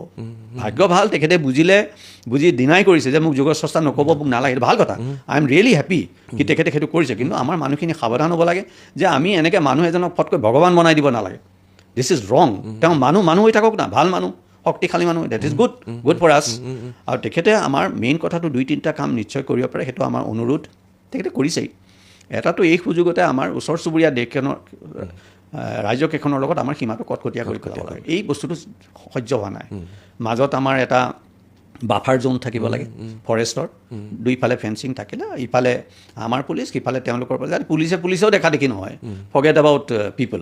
ভাগ্য ভাল তেখেতে বুজি ডিনাই কৰিছে যে মোক যোগ চৰ্চা নক'ব মোক নালাগে ভাল কথা আই এম ৰিয়েলি হেপী কি তেখেতে সেইটো কৰিছে কিন্তু আমাৰ মানুহখিনি সাৱধান হ'ব লাগে যে আমি এনেকৈ মানুহ এজনক ফটকৈ ভগৱান বনাই দিব নালাগে দিছ ইজ ৰং তেওঁ মানুহ হৈ থাকক না ভাল মানুহ শক্তিশালী মানুহ ডেট ইজ গুড ফৰ আছ আৰু তেখেতে আমাৰ মেইন কথাটো 2-3টা কাম নিশ্চয় কৰিব পাৰে সেইটো আমাৰ অনুৰোধ তেখেতে কৰিছেই এটাতো এই সুযোগতে আমাৰ ওচৰ চুবুৰীয়া দেশখনৰ ৰাজ্যকেইখনৰ লগত আমাৰ সীমাটো কটকটীয়া কৰি পেলাব লাগে এই বস্তুটো সহ্য হোৱা নাই মাজত আমাৰ এটা বাফাৰ জোন থাকিব লাগে ফৰেষ্টৰ দুইফালে ফেঞ্চিং থাকিলে ইফালে আমাৰ পুলিচ সিফালে তেওঁলোকৰ পৰা পুলিচেও দেখা দেখি নহয় ফৰগেট এবাউট পিপল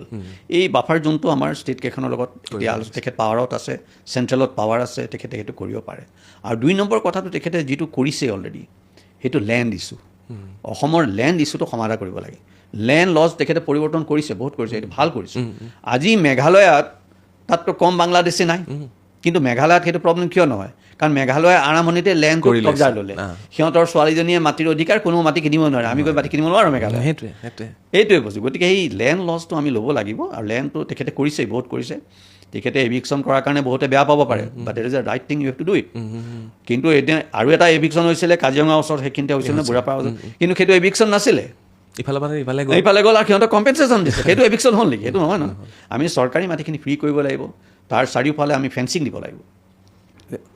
এই বাফাৰ জোনটো আমাৰ ষ্টেটকেইখনৰ লগত এতিয়া তেখেত পাৱাৰত আছে চেণ্ট্ৰেলত পাৱাৰ আছে তেখেতে সেইটো কৰিব পাৰে আৰু 2 নম্বৰ কথাটো তেখেতে যিটো কৰিছে অলৰেডি সেইটো লেণ্ড ইছ্যু অসমৰ লেণ্ড ইছ্যুটো সমাধান কৰিব লাগে লেণ্ড লজ তেখেতে পৰিৱৰ্তন কৰিছে বহুত কৰিছে এইটো ভাল কৰিছে আজি মেঘালয়ত তাতকৈ কম বাংলাদেশী নাই কিন্তু মেঘালয়ত সেইটো প্ৰব্লেম কিয় নহয় কাৰণ মেঘালয়ে আৰম্ভণিতে লেণ্ড কব্জা ল'লে সিহঁতৰ ছোৱালীজনীয়ে মাটিৰ অধিকাৰ কোনো মাটি কিনিব নোৱাৰে আমি গৈ মাটি কিনিব নোৱাৰোঁ মেঘালয় এইটোৱে কৈছোঁ গতিকে এই লেণ্ড লজটো আমি ল'ব লাগিব আৰু লেণ্ডটো তেখেতে কৰিছে বহুত কৰিছে তেখেতে এভিকশ্যন কৰাৰ কাৰণে বহুতে বেয়া পাব পাৰে but it is a right thing you have to do it কিন্তু এতিয়া আৰু এটা এভিকশ্যন হৈছিলে কাজিৰঙা ওচৰত সেইখিনিতে হৈছিলে বুঢ়াপাৰা কিন্তু সেইটো এভিকশ্যন নাছিলে ইফালে গ'ল আৰু সিহঁতক কম্পেনচেশ্যন দিছে সেইটো এভিকশ্যন হ'ল নেকি সেইটো নহয় আমি চৰকাৰী মাটিখিনি ফ্ৰী কৰিব লাগিব তাৰ চাৰিওফালে আমি ফেঞ্চিং দিব লাগিব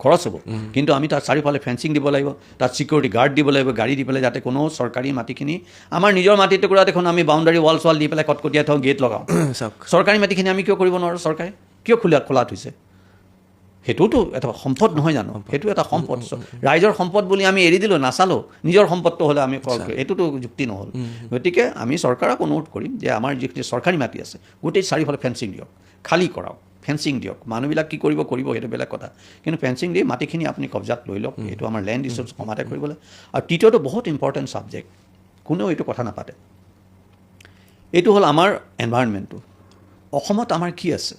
খৰচ হ'ব, কিন্তু আমি তাত চাৰিওফালে ফেঞ্চিং দিব লাগিব, তাত ছিকিউৰিটি গাৰ্ড দিব লাগিব, গাড়ী দি পেলাই, যাতে কোনো চৰকাৰী মাটিখিনি আমাৰ নিজৰ মাটি টুকুৰা দেখোন আমি বাউণ্ডাৰী ৱাল চৱাল দি পেলাই কটকটীয়া থওঁ, গেট লগাওঁ। চৰকাৰী মাটিখিনি আমি কিয় কৰিব নোৱাৰোঁ? চৰকাৰে কিয় খোলা থৈছে? সেইটোতো এটা সম্পদ নহয় জানো? সেইটো এটা সম্পদ, ৰাইজৰ সম্পদ বুলি আমি এৰি দিলোঁ, নাচালোঁ, নিজৰ সম্পদটো হ'লে আমি এইটোতো যুক্তি নহ'ল। গতিকে আমি চৰকাৰক অনুৰোধ কৰিম যে আমাৰ যিখিনি চৰকাৰী মাটি আছে গোটেই চাৰিওফালে ফেঞ্চিং দিয়ক, খালী কৰাওক, ফেঞ্চিং দিয়ক। মানুহবিলাক কি কৰিব সেইটো বেলেগ কথা, কিন্তু ফেঞ্চিং দি মাটিখিনি আপুনি কব্জাত লৈ লওক। এইটো আমাৰ লেণ্ড ইছ্যুজ সমাধান কৰিবলৈ। আৰু তৃতীয়টো বহুত ইম্পৰ্টেণ্ট ছাবজেক্ট, কোনেও এইটো কথা নাপাতে, এইটো হ'ল আমাৰ এনভাইৰনমেণ্টটো। অসমত আমাৰ কি আছে?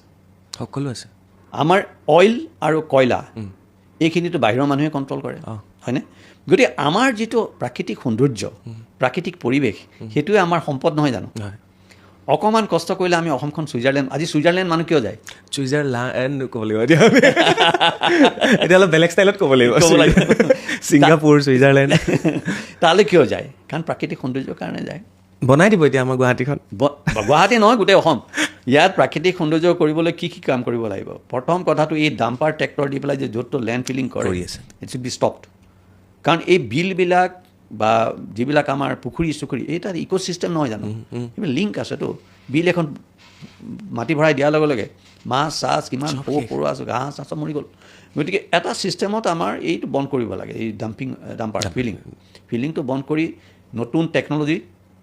সকলো আছে। আমাৰ অইল আৰু কয়লা এইখিনিতো বাহিৰৰ মানুহে কণ্ট্ৰল কৰে, হয়নে? গতিকে আমাৰ যিটো প্ৰাকৃতিক সৌন্দৰ্য, প্ৰাকৃতিক পৰিৱেশ, সেইটোৱে আমাৰ সম্পদ নহয় জানো? অকণমান কষ্ট কৰিলে আমি অসমখন ছুইজাৰলেণ্ড, আজি ছুইজাৰলেণ্ড মানুহ কিয় যায়? ছুইজাৰলেণ্ড ক'ব লাগিব, এতিয়া অলপ বেলেগ ষ্টাইলত ক'ব লাগিব, ছিংগাপুৰ, ছুইজাৰলেণ্ড। তালৈ কিয় যায়? কাৰণ প্ৰাকৃতিক সৌন্দৰ্যৰ কাৰণে যায়। বনাই দিব এতিয়া আমাৰ গুৱাহাটীখন। গুৱাহাটী নহয়, গোটেই অসম। ইয়াত প্ৰাকৃতিক সৌন্দৰ্য কৰিবলৈ কি কাম কৰিব লাগিব? প্ৰথম কথাটো এই ডাম্পাৰ ট্ৰেক্টৰ দি পেলাই যে য'ত ত'ত লেণ্ড ফিলিং কৰে, ইট শুড বি ষ্টপড। কাৰণ এই বিলবিলাক বা যিবিলাক আমাৰ পুখুৰী চুখুৰী, এই তাত ইক'চিষ্টেম নহয় জানো? এইবিলাক লিংক আছেতো। বিল এখন মাটি ভৰাই দিয়াৰ লগে লগে মাছ চাছ কিমান সৰু আছোঁ, ঘাঁহ চাহ চব মৰি গ'ল। গতিকে এটা ছিষ্টেমত আমাৰ এইটো বন্ধ কৰিব লাগে, এই ডাম্পাৰ ফিলিংটো বন্ধ কৰি নতুন টেকন'লজি,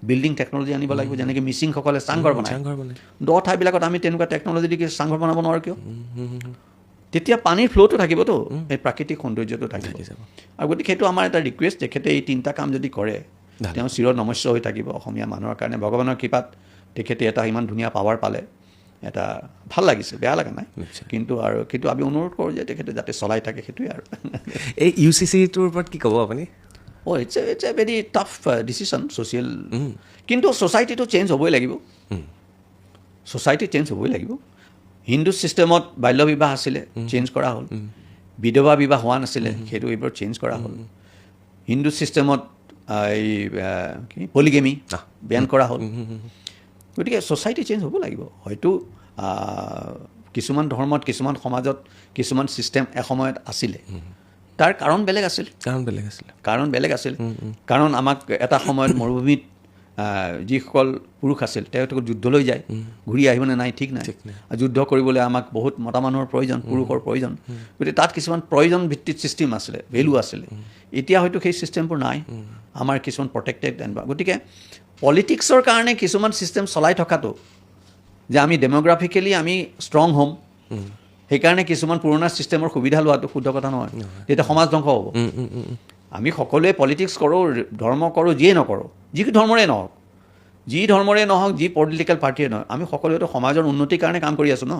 বিল্ডিং টেকন'লজি আনিব লাগিব। যেনেকৈ মিচিংসকলে চাংঘৰ বনায়, দ ঠাইবিলাকত আমি তেনেকুৱা টেকন'লজি দি চাংঘৰ বনাব নোৱাৰোঁ কিয়? তেতিয়া পানীৰ ফ্ল'টো থাকিবতো, এই প্ৰাকৃতিক সৌন্দৰ্যটো থাকিব। আৰু গতিকে সেইটো আমাৰ এটা ৰিকুৱেষ্ট, তেখেতে এই তিনিটা কাম যদি কৰে তেওঁ চিৰ নমস্য হৈ থাকিব অসমীয়া মানুহৰ কাৰণে। ভগৱানৰ কৃপাত তেখেতে এটা ইমান ধুনীয়া পাৱাৰ পালে, এটা ভাল লাগিছে, বেয়া লগা নাই। কিন্তু আমি অনুৰোধ কৰোঁ যে তেখেতে যাতে চলাই থাকে, সেইটোৱে আৰু। এই UCCটোৰ ওপৰত কি ক'ব আপুনি? It's a very tough decision social, কিন্তু ছ'চাইটিটো চেঞ্জ হ'বই লাগিব, ছ'চাইটি চেঞ্জ হ'বই লাগিব। হিন্দু ছিষ্টেমত বাল্য বিবাহ আছিলে, চেঞ্জ কৰা হ'ল। বিধৱা বিবাহ হোৱা নাছিলে, সেইটো এইবোৰ চেঞ্জ কৰা হ'ল। হিন্দু ছিষ্টেমত এই পলিগেমি বেন কৰা হ'ল। গতিকে ছ'চাইটি চেঞ্জ হ'ব লাগিব। হয়তো কিছুমান ধৰ্মত, কিছুমান সমাজত, কিছুমান ছিষ্টেম এসময়ত আছিলে, তাৰ কাৰণ বেলেগ আছিল, কাৰণ আমাক এটা সময়ত মৰুভূমিত যিসকল পুৰুষ আছিল তেওঁলোকে যুদ্ধলৈ যায়, ঘূৰি আহিবনে নাই ঠিক নাই। যুদ্ধ কৰিবলৈ আমাক বহুত মতা মানুহৰ প্ৰয়োজন, পুৰুষৰ প্ৰয়োজন। গতিকে তাত কিছুমান প্ৰয়োজন ভিত্তিক ছিষ্টেম আছিলে, ভেলু আছিলে। এতিয়া হয়তো সেই ছিষ্টেমবোৰ নাই, আমাৰ কিছুমান প্ৰটেক্টেড এনভাইৰনমেণ্ট। গতিকে পলিটিক্সৰ কাৰণে কিছুমান ছিষ্টেম চলাই থকাটো, যে আমি ডেম'গ্ৰাফিকেলি আমি ষ্ট্ৰং হ'ম, সেইকাৰণে কিছুমান পুৰণা ছিষ্টেমৰ সুবিধা লোৱাটো শুদ্ধ কথা নহয়। তেতিয়া সমাজ ধ্বংস হ'ব। আমি সকলোৱে পলিটিক্স কৰোঁ, ধৰ্ম কৰোঁ, যিয়ে নকৰোঁ, যি ধৰ্মৰে নহওক, যি পলিটিকেল পাৰ্টিয়ে নহওক, আমি সকলোৱেতো সমাজৰ উন্নতিৰ কাৰণে কাম কৰি আছোঁ ন।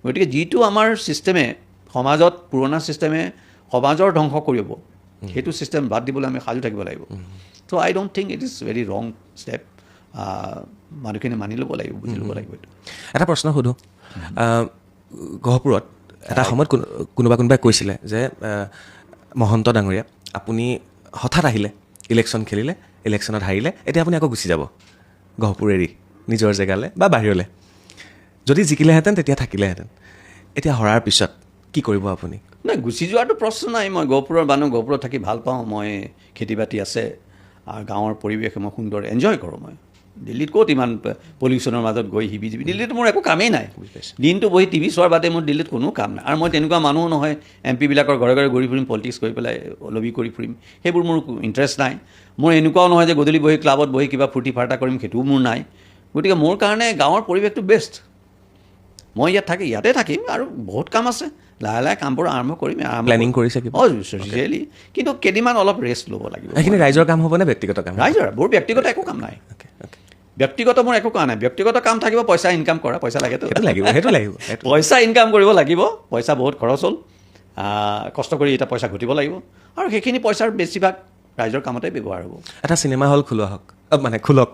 গতিকে যিটো আমাৰ ছিষ্টেমে সমাজত, পুৰণা ছিষ্টেমে সমাজৰ ধ্বংস কৰিব, সেইটো ছিষ্টেম বাদ দিবলৈ আমি সাজু থাকিব লাগিব। So' I don't think it is very wrong step. মানুহখিনি মানি ল'ব লাগিব, বুজি ল'ব লাগিব। এইটো এটা প্ৰশ্ন সোধোঁ, গহপুৰত এটা সময়ত কোনোবাই কৈছিলে যে মহন্ত ডাঙৰীয়া, আপুনি হঠাৎ আহিলে, ইলেকশ্যন খেলিলে, ইলেকশ্যনত হাৰিলে, এতিয়া আপুনি আকৌ গুচি যাব গহপুৰ এৰি নিজৰ জেগালৈ বা বাহিৰলৈ। যদি জিকিলেহেঁতেন তেতিয়া থাকিলেহেঁতেন, এতিয়া হৰাৰ পিছত কি কৰিব আপুনি? নাই, গুচি যোৱাটো প্ৰশ্ন নাই। মই গহপুৰৰ মানুহ, গহপুৰত থাকি ভাল পাওঁ। মই খেতি বাতি আছে আৰু গাঁৱৰ পৰিৱেশ মই সুন্দৰ এনজয় কৰোঁ। মই দিল্লীত ক'ত ইমান পলিউশ্যনৰ মাজত গৈ হিবি জিবি, দিল্লীত মোৰ একো কামেই নাই। দিনটো বহি টিভি চোৱাৰ বাদে মোৰ দিল্লীত কোনো কাম নাই। আৰু মই তেনেকুৱা মানুহো নহয় MP বিলাকৰ ঘৰে ঘৰে ঘূৰি ফুৰিম, পলিটিক্স কৰি পেলাই লবি কৰি ফুৰিম, সেইবোৰ মোৰ ইণ্টাৰেষ্ট নাই। মোৰ এনেকুৱাও নহয় যে গধূলি বহি ক্লাবত বহি কিবা ফূৰ্তি ফাৰ্তা কৰিম, সেইটোও মোৰ নাই। গতিকে মোৰ কাৰণে গাঁৱৰ পৰিৱেশটো বেষ্ট। মই ইয়াতে থাকিম আৰু বহুত কাম আছে, লাহে লাহে কামবোৰ আৰম্ভ কৰিম। প্লেনিং কৰিছে ৰিয়েলি, কিন্তু কেইদিনমান অলপ ৰেষ্ট ল'ব লাগিব। সেইখিনি ৰাইজৰ কাম হ'বনে ব্যক্তিগত কাম? ৰাইজৰ, মোৰ ব্যক্তিগত একো কাম নাই। ব্যক্তিগত মোৰ একো কাম নাই। ব্যক্তিগত কাম থাকিব, পইচা ইনকাম কৰা, পইচা লাগেতো, সেইটো লাগিব। পইচা ইনকাম কৰিব লাগিব, পইচা বহুত খৰচ হ'ল, কষ্ট কৰি এতিয়া পইচা ঘটিব লাগিব, আৰু সেইখিনি পইচাৰ বেছিভাগ ৰাইজৰ কামতে ব্যৱহাৰ হ'ব। এটা চিনেমা হল খোলোৱা হওক, মানে খোলক,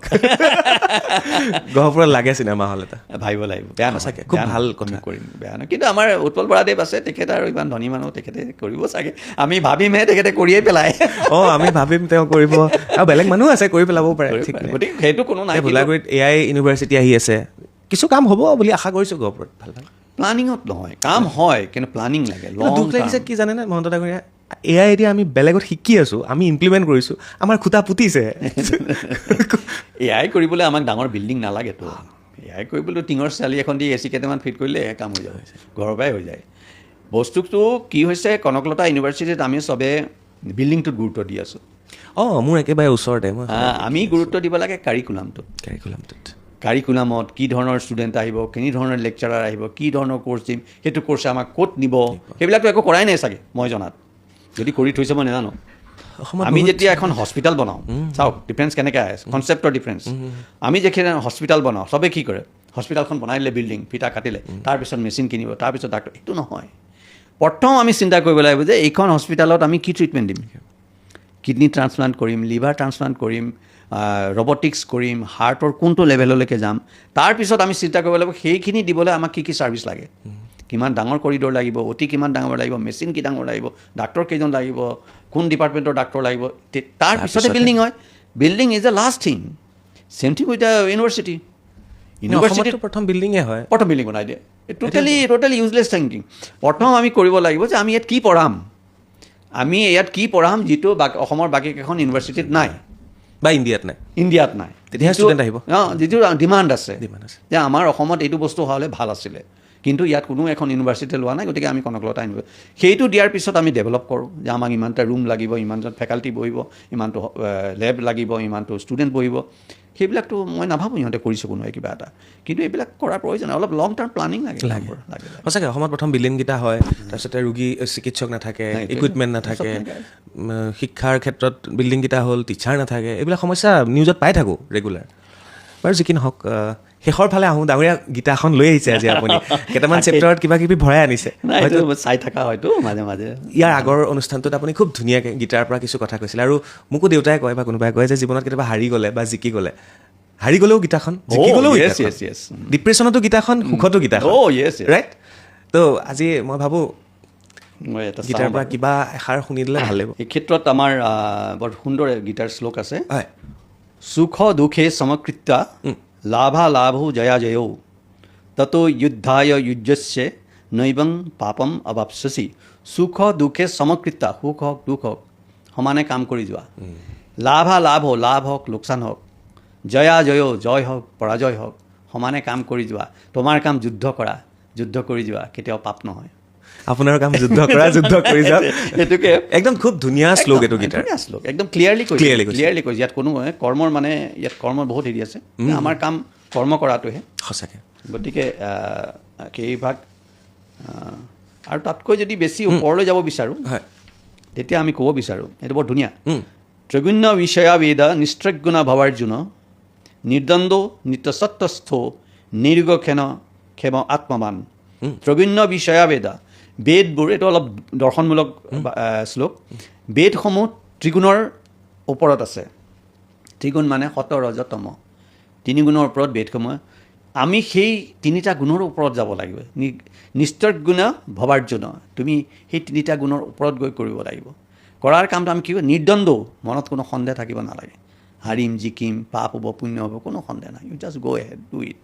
গহপুৰত লাগে চিনেমা হল এটা, ভাবিব লাগিব। বেয়া নহয়, খুব ভাল কথা কৰিম, বেয়া নহয়। কিন্তু আমাৰ উৎপল বৰাদেৱ আছে, তেখেতে আৰু ইমান ধনী মানুহ, তেখেতে কৰিব চাগে। আমি ভাবিমহে, তেখেতে কৰিয়ে পেলায়। আমি ভাবিম তেওঁ কৰিব, আৰু বেলেগ মানুহ আছে কৰি পেলাবও পাৰে। গতিকে সেইটো কোনো নাই। ভোলাগুৰিত AI ইউনিভাৰ্চিটি আহি আছে, কিছু কাম হ'ব বুলি আশা কৰিছোঁ গহপুৰত। ভাল প্লানিঙত নহয়, কাম হয় কিন্তু প্লানিং লাগে। কিন্তু দুখ লাগিছে কি জানেনে মহন্ত ডাঙৰীয়া, এয়াই এতিয়া আমি বেলেগত শিকি আছোঁ, আমি ইমপ্লিমেণ্ট কৰিছোঁ, আমাৰ খুটা পুতিছে। এয়াই কৰিবলৈ আমাক ডাঙৰ বিল্ডিং নালাগেতো। এয়াই কৰিবলৈ টিঙৰ চালি এখন দি AC কেইটামান ফিট কৰিলে এয়াই কাম হৈ যায়, ঘৰৰ পৰাই হৈ যায়। বস্তুটো কি হৈছে, কনকলতা ইউনিভাৰ্চিটিত আমি চবে বিল্ডিংটোত গুৰুত্ব দি আছোঁ। মোৰ একেবাৰে ওচৰতে মই আমি গুৰুত্ব দিব লাগে কাৰিকুলামটোত। কাৰিকুলামত কি ধৰণৰ ষ্টুডেণ্ট আহিব, কি ধৰণৰ লেকচাৰাৰ আহিব, কি ধৰণৰ কোৰ্চ দিম, সেইটো কোৰ্ছে আমাক ক'ত নিব, সেইবিলাকতো একো কৰাই নাই চাগে মই জনাত। যদি কৰি থৈছে মই নাজানো। আমি যেতিয়া এখন হস্পিটেল বনাওঁ, চাওক ডিফাৰেঞ্চ কেনেকৈ আহে, কনচেপ্টৰ ডিফাৰেঞ্চ। আমি যেতিয়া হস্পিটেল বনাওঁ, চবে কি কৰে, হস্পিটেলখন বনাই দিলে, বিল্ডিং ফিটা কাটিলে, তাৰপিছত মেচিন কিনিব, তাৰপিছত ডাক্তৰ। এইটো নহয়। প্ৰথম আমি চিন্তা কৰিব লাগিব যে এইখন হস্পিটেলত আমি কি ট্ৰিটমেণ্ট দিম। কিডনি ট্ৰান্সপ্লাণ্ট কৰিম, লিভাৰ ট্ৰান্সপ্লাণ্ট কৰিম, ৰবটিক্স কৰিম, হাৰ্টৰ কোনটো লেভেললৈকে যাম। তাৰপিছত আমি চিন্তা কৰিব লাগিব সেইখিনি দিবলৈ আমাক কি কি ছাৰ্ভিচ লাগে, কিমান ডাঙৰ কৰিডৰ লাগিব, অতি কিমান ডাঙৰ লাগিব, মেচিন কি ডাঙৰ লাগিব, ডাক্তৰ কেইজন লাগিব, কোন ডিপাৰ্টমেণ্টৰ ডাক্তৰ লাগিব। তাৰপিছতে বিল্ডিং হয়। Building is the last thing. Same thing with the university. ইউনিভাৰ্চিটিৰ প্ৰথম বিল্ডিঙে হয়, প্ৰথম বিল্ডিং বনাই দিয়ে। Totally useless thinking. প্ৰথম আমি কৰিব লাগিব যে আমি ইয়াত কি পঢ়াম, আমি ইয়াত কি পঢ়াম যিটো অসমৰ বাকী কেইখন ইউনিভাৰ্চিটিত নাই বা ইণ্ডিয়াত নাই। তেতিয়াহে ষ্টুডেণ্ট আহিব। যিটো ডিমাণ্ড আছে যে আমাৰ অসমত এইটো বস্তু হ'লে ভাল আছিলে, কিন্তু ইয়াত কোনো এখন ইউনিভাৰ্চিটি লোৱা নাই, গতিকে আমি কনকলতা আনিব। সেইটো দিয়াৰ পিছত আমি ডেভেলপ কৰোঁ যে আমাক ইমানটা ৰুম লাগিব, ইমানজন ফেকাল্টি বহিব, ইমানটো লেব লাগিব, ইমানটো ষ্টুডেণ্ট বহিব। সেইবিলাকতো মই নাভাবোঁ ইহঁতে কৰিছে কোনোৱে কিবা এটা, কিন্তু এইবিলাক কৰাৰ প্ৰয়োজন, অলপ লং টাৰ্ম প্লানিং লাগে। সঁচাকৈ অসমত প্ৰথম বিল্ডিংকেইটা হয়, তাৰপিছতে ৰোগী চিকিৎসক নাথাকে, ইকুইপমেণ্ট নাথাকে, শিক্ষাৰ ক্ষেত্ৰত বিল্ডিংকেইটা হ'ল, টিচাৰ নাথাকে, এইবিলাক সমস্যা নিউজত পাই থাকোঁ ৰেগুলাৰ। বাৰু যি কি নহওক, শেষৰ ফালে আহোঁ। ডাঙৰীয়া গীতাখন লৈ আহিছে আজি আপুনি, কেইটামান চেপ্টাৰত কিবা কিবি ভৰাই আনিছে, চাই থকা হয়তো মাজে মাজে। ইয়াৰ আগৰ অনুষ্ঠানটোত আপুনি খুব ধুনীয়াকৈ গীতাৰ পৰা কিছু কথা কৈছিলে, আৰু মোকো দেউতাই কয় বা কোনোবাই কয় যে জীৱনত কেতিয়াবা হাৰি গ'লে বা জিকি গ'লেও গীতাখন, জিকি গ'লেও ডিপ্ৰেশ্যনতো গীতাখন, সুখতো গীতাখন, ৰাইট? তো আজি মই ভাবোঁ গীতাৰ পৰা কিবা এষাৰ শুনি দিলে ভাল লাগিব। এই ক্ষেত্ৰত আমাৰ বৰ সুন্দৰ গীতাৰ শ্লোক আছে। সুখ দুখে সমকৃত্য লাভা লাভো জয়া জয়ৌ ততো যুদ্ধায় যুজ্যস্যে নৈবং পাপম অবাপসি। সুখ দুখে সমকৃত্য, সুখ হওক দুখ হওক সমানে কাম কৰি যোৱা। লাভা লাভ হওক লোকচান হওক, জয়া জয় জয় হওক পৰাজয় হওক, সমানে কাম কৰি যোৱা। তোমাৰ কাম যুদ্ধ কৰি যোৱা, কেতিয়াও পাপ নহয়। আপোনাৰ কাম যুদ্ধ কৰি যাওক। সেইটোকে একদম খুব ধুনীয়া শ্লোক এইটো গীতাৰ, শ্লোক একদম ক্লিয়াৰলি কৈছে। ইয়াত কোনো কৰ্মৰ মানে ইয়াত কৰ্মৰ বহুত হেৰি আছে, আমাৰ কাম কৰ্ম কৰাটোহে সঁচাকৈ। গতিকে সেইভাগ আৰু তাতকৈ যদি বেছি ওপৰলৈ যাব বিচাৰোঁ, তেতিয়া আমি ক'ব বিচাৰোঁ, এইটো বৰ ধুনীয়া। ত্ৰৈগুণ্য বিষয়া বেদ নিস্ত্ৰগুণ ভৱাৰ্জুন নিৰ্দ্বন্দ্ব নিত্যসত্ত্বস্থ নিৰ্গক্ষেম আত্মবান। ত্ৰৈগুণ্য বিষয়া বেদ, বেদবোৰ, এইটো অলপ দৰ্শনমূলক শ্লোক। বেদসমূহ ত্ৰিগুণৰ ওপৰত আছে। ত্ৰিগুণ মানে সত ৰজ তম, তিনি গুণৰ ওপৰত বেদসমূহ। আমি সেই তিনিটা গুণৰ ওপৰত যাব লাগিব। নিস্ত্ৰগুণ ভৱাৰ্জুন, তুমি সেই তিনিটা গুণৰ ওপৰত গৈ কৰিব লাগিব। কৰাৰ কামটো আমি কি কৰিব, নিৰ্দ্বন্দ্ব, মনত কোনো সন্দেহ থাকিব নালাগে। হাৰিম জিকিম, পাপ হ'ব পুণ্য হ'ব, কোনো সন্দেহ নাই। You just go ahead, do it.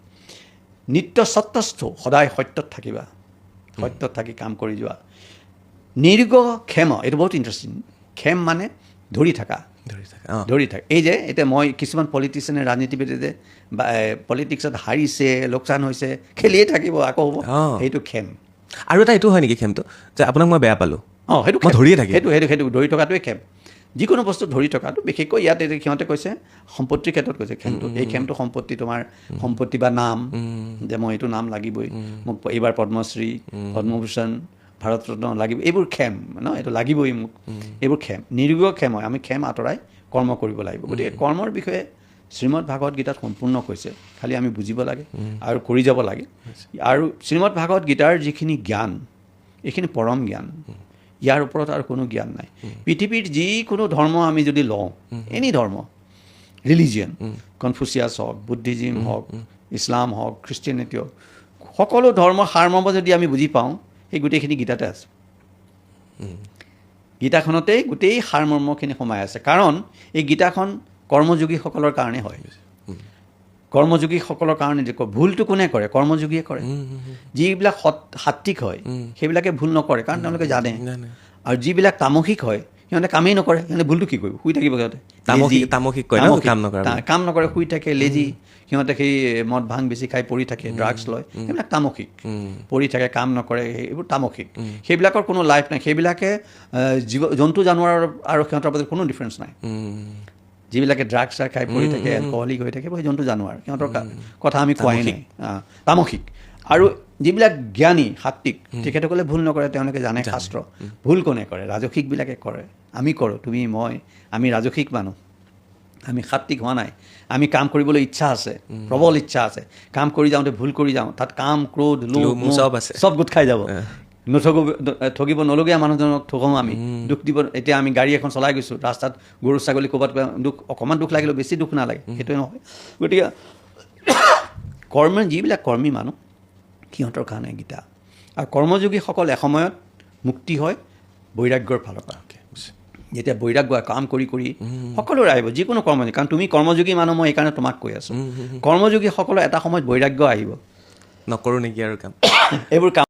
নিত্য সত্ত্বস্থ, সদায় সত্যত থাকিবা, সত্যত থাকি কাম কৰি যোৱা। নিৰ্গক্ষেম, এইটো বহুত ইণ্টাৰেষ্টিং। ক্ষেম মানে ধৰি থকা। এই যে এতিয়া মই কিছুমান পলিটিচিয়ানে, ৰাজনীতিবিদে যে পলিটিক্সত হাৰিছে, লোকচান হৈছে, খেলিয়ে থাকিব, আকৌ হ'ব, সেইটো ক্ষেম। আৰু এটা এইটো হয় নেকি ক্ষেমটো, যে আপোনাক মই বেয়া পালোঁ, সেইটো ধৰিয়ে থাকে, সেইটো ধৰি থকাটোৱে ক্ষেম। যিকোনো বস্তু ধৰি থকাটো, বিশেষকৈ ইয়াত সিহঁতে কৈছে সম্পত্তিৰ ক্ষেত্ৰত কৈছে ক্ষেমটো। এই ক্ষেমটো সম্পত্তি, তোমাৰ সম্পত্তি বা নাম, যে মই এইটো নাম লাগিবই, মোক এইবাৰ পদ্মশ্ৰী, পদ্মভূষণ, ভাৰতৰত্ন লাগিব, এইবোৰ ক্ষেম ন, এইটো লাগিবই মোক, এইবোৰ ক্ষেম। নিৰ্গক্ষেম হয়, আমি ক্ষেম আঁতৰাই কৰ্ম কৰিব লাগিব। গতিকে কৰ্মৰ বিষয়ে শ্ৰীমদ ভাগৱত গীতাত সম্পূৰ্ণ কৈছে, খালি আমি বুজিব লাগে আৰু কৰি যাব লাগে। আৰু শ্ৰীমদ ভাগৱত গীতাৰ যিখিনি জ্ঞান, এইখিনি পৰম জ্ঞান, ইয়াৰ ওপৰত আৰু কোনো জ্ঞান নাই। পৃথিৱীৰ যিকোনো ধৰ্ম আমি যদি লওঁ, এনি ধৰ্ম, ৰিলিজিয়ন, কনফুচিয়াছ হওক, বুদ্ধিজিম হওক, ইছলাম হওক, খ্ৰীষ্টিয়ানিটি হওক, সকলো ধৰ্মৰ সাৰমৰ্ম যদি আমি বুজি পাওঁ, সেই গোটেইখিনি গীতাতে আছে। গীতাখনতেই গোটেই সাৰমৰ্মখিনি সোমাই আছে। কাৰণ এই গীতাখন কৰ্মযোগীসকলৰ কাৰণে হয়। কৰ্মযোগীসকলৰ কাৰণে যে ভুলটো কোনে কৰে? কৰ্মযোগীয়ে কৰে। যিবিলাক সাত্বিক হয় সেইবিলাকে ভুল নকৰে, কাৰণ তেওঁলোকে জানে। আৰু যিবিলাক তামসিক হয় সিহঁতে কামেই নকৰে। সিহঁতে ভুলটো কি কৰিব? শুই থাকিব সিহঁতে। তামসিক কয় ন, কাম নকৰে, শুই থাকে, লেজি। সিহঁতে সেই মদ ভাং বেছি খাই পৰি থাকে, ড্ৰাগছ লয়, সেইবিলাক তামসিক। পৰি থাকে, কাম নকৰে, এইবোৰ তামসিক। সেইবিলাকৰ কোনো লাইফ নাই। সেইবিলাকে জন্তু জানোৱাৰ আৰু সিহঁতৰ মাজত কোনো ডিফাৰেঞ্চ নাই। যিবিলাকে ড্ৰাগছ খাই পৰি থাকে, এলকহলিক হৈ থাকে, সেই জন্তু জানোৱাৰ, সিহঁতৰ কথা আমি কোৱাই নাই। তামসিক। আৰু যিবিলাক জ্ঞানী সাত্বিক তেখেতসকলে ভুল নকৰে, তেওঁলোকে জানে শাস্ত্ৰ। ভুল কোনে কৰে? ৰাজসিকবিলাকে কৰে। আমি কৰোঁ, তুমি মই, আমি ৰাজসিক মানুহ, আমি সাত্বিক হোৱা নাই। আমি কাম কৰিবলৈ ইচ্ছা আছে, প্ৰবল ইচ্ছা আছে, কাম কৰি যাওঁতে ভুল কৰি যাওঁ, তাত কাম, ক্ৰোধ, লোভ চব গোট খাই যাব। ঠগিব নলগীয়া মানুহজনক ঠগোঁ আমি, দুখ দিব। এতিয়া আমি গাড়ী এখন চলাই গৈছোঁ, ৰাস্তাত গৰু ছাগলী ক'ৰবাত অকণমান দুখ লাগিলেও বেছি দুখ নালাগে, সেইটোৱে নহয়। গতিকে যিবিলাক কৰ্মী মানুহ সিহঁতৰ কাৰণে গীতা। আৰু কৰ্মযোগীসকল এসময়ত মুক্তি হয় বৈৰাগ্যৰ ফালৰ পৰা। যেতিয়া বৈৰাগ্য কাম কৰি কৰি সকলোৰে আহিব, যিকোনো কৰ্মযোগী। কাৰণ তুমি কৰ্মযোগী মানুহ, মই সেইকাৰণে তোমাক কৈ আছোঁ। কৰ্মযোগীসকলৰ এটা সময়ত বৈৰাগ্য আহিব, নকৰোঁ নেকি আৰু কাম, এইবোৰ কাম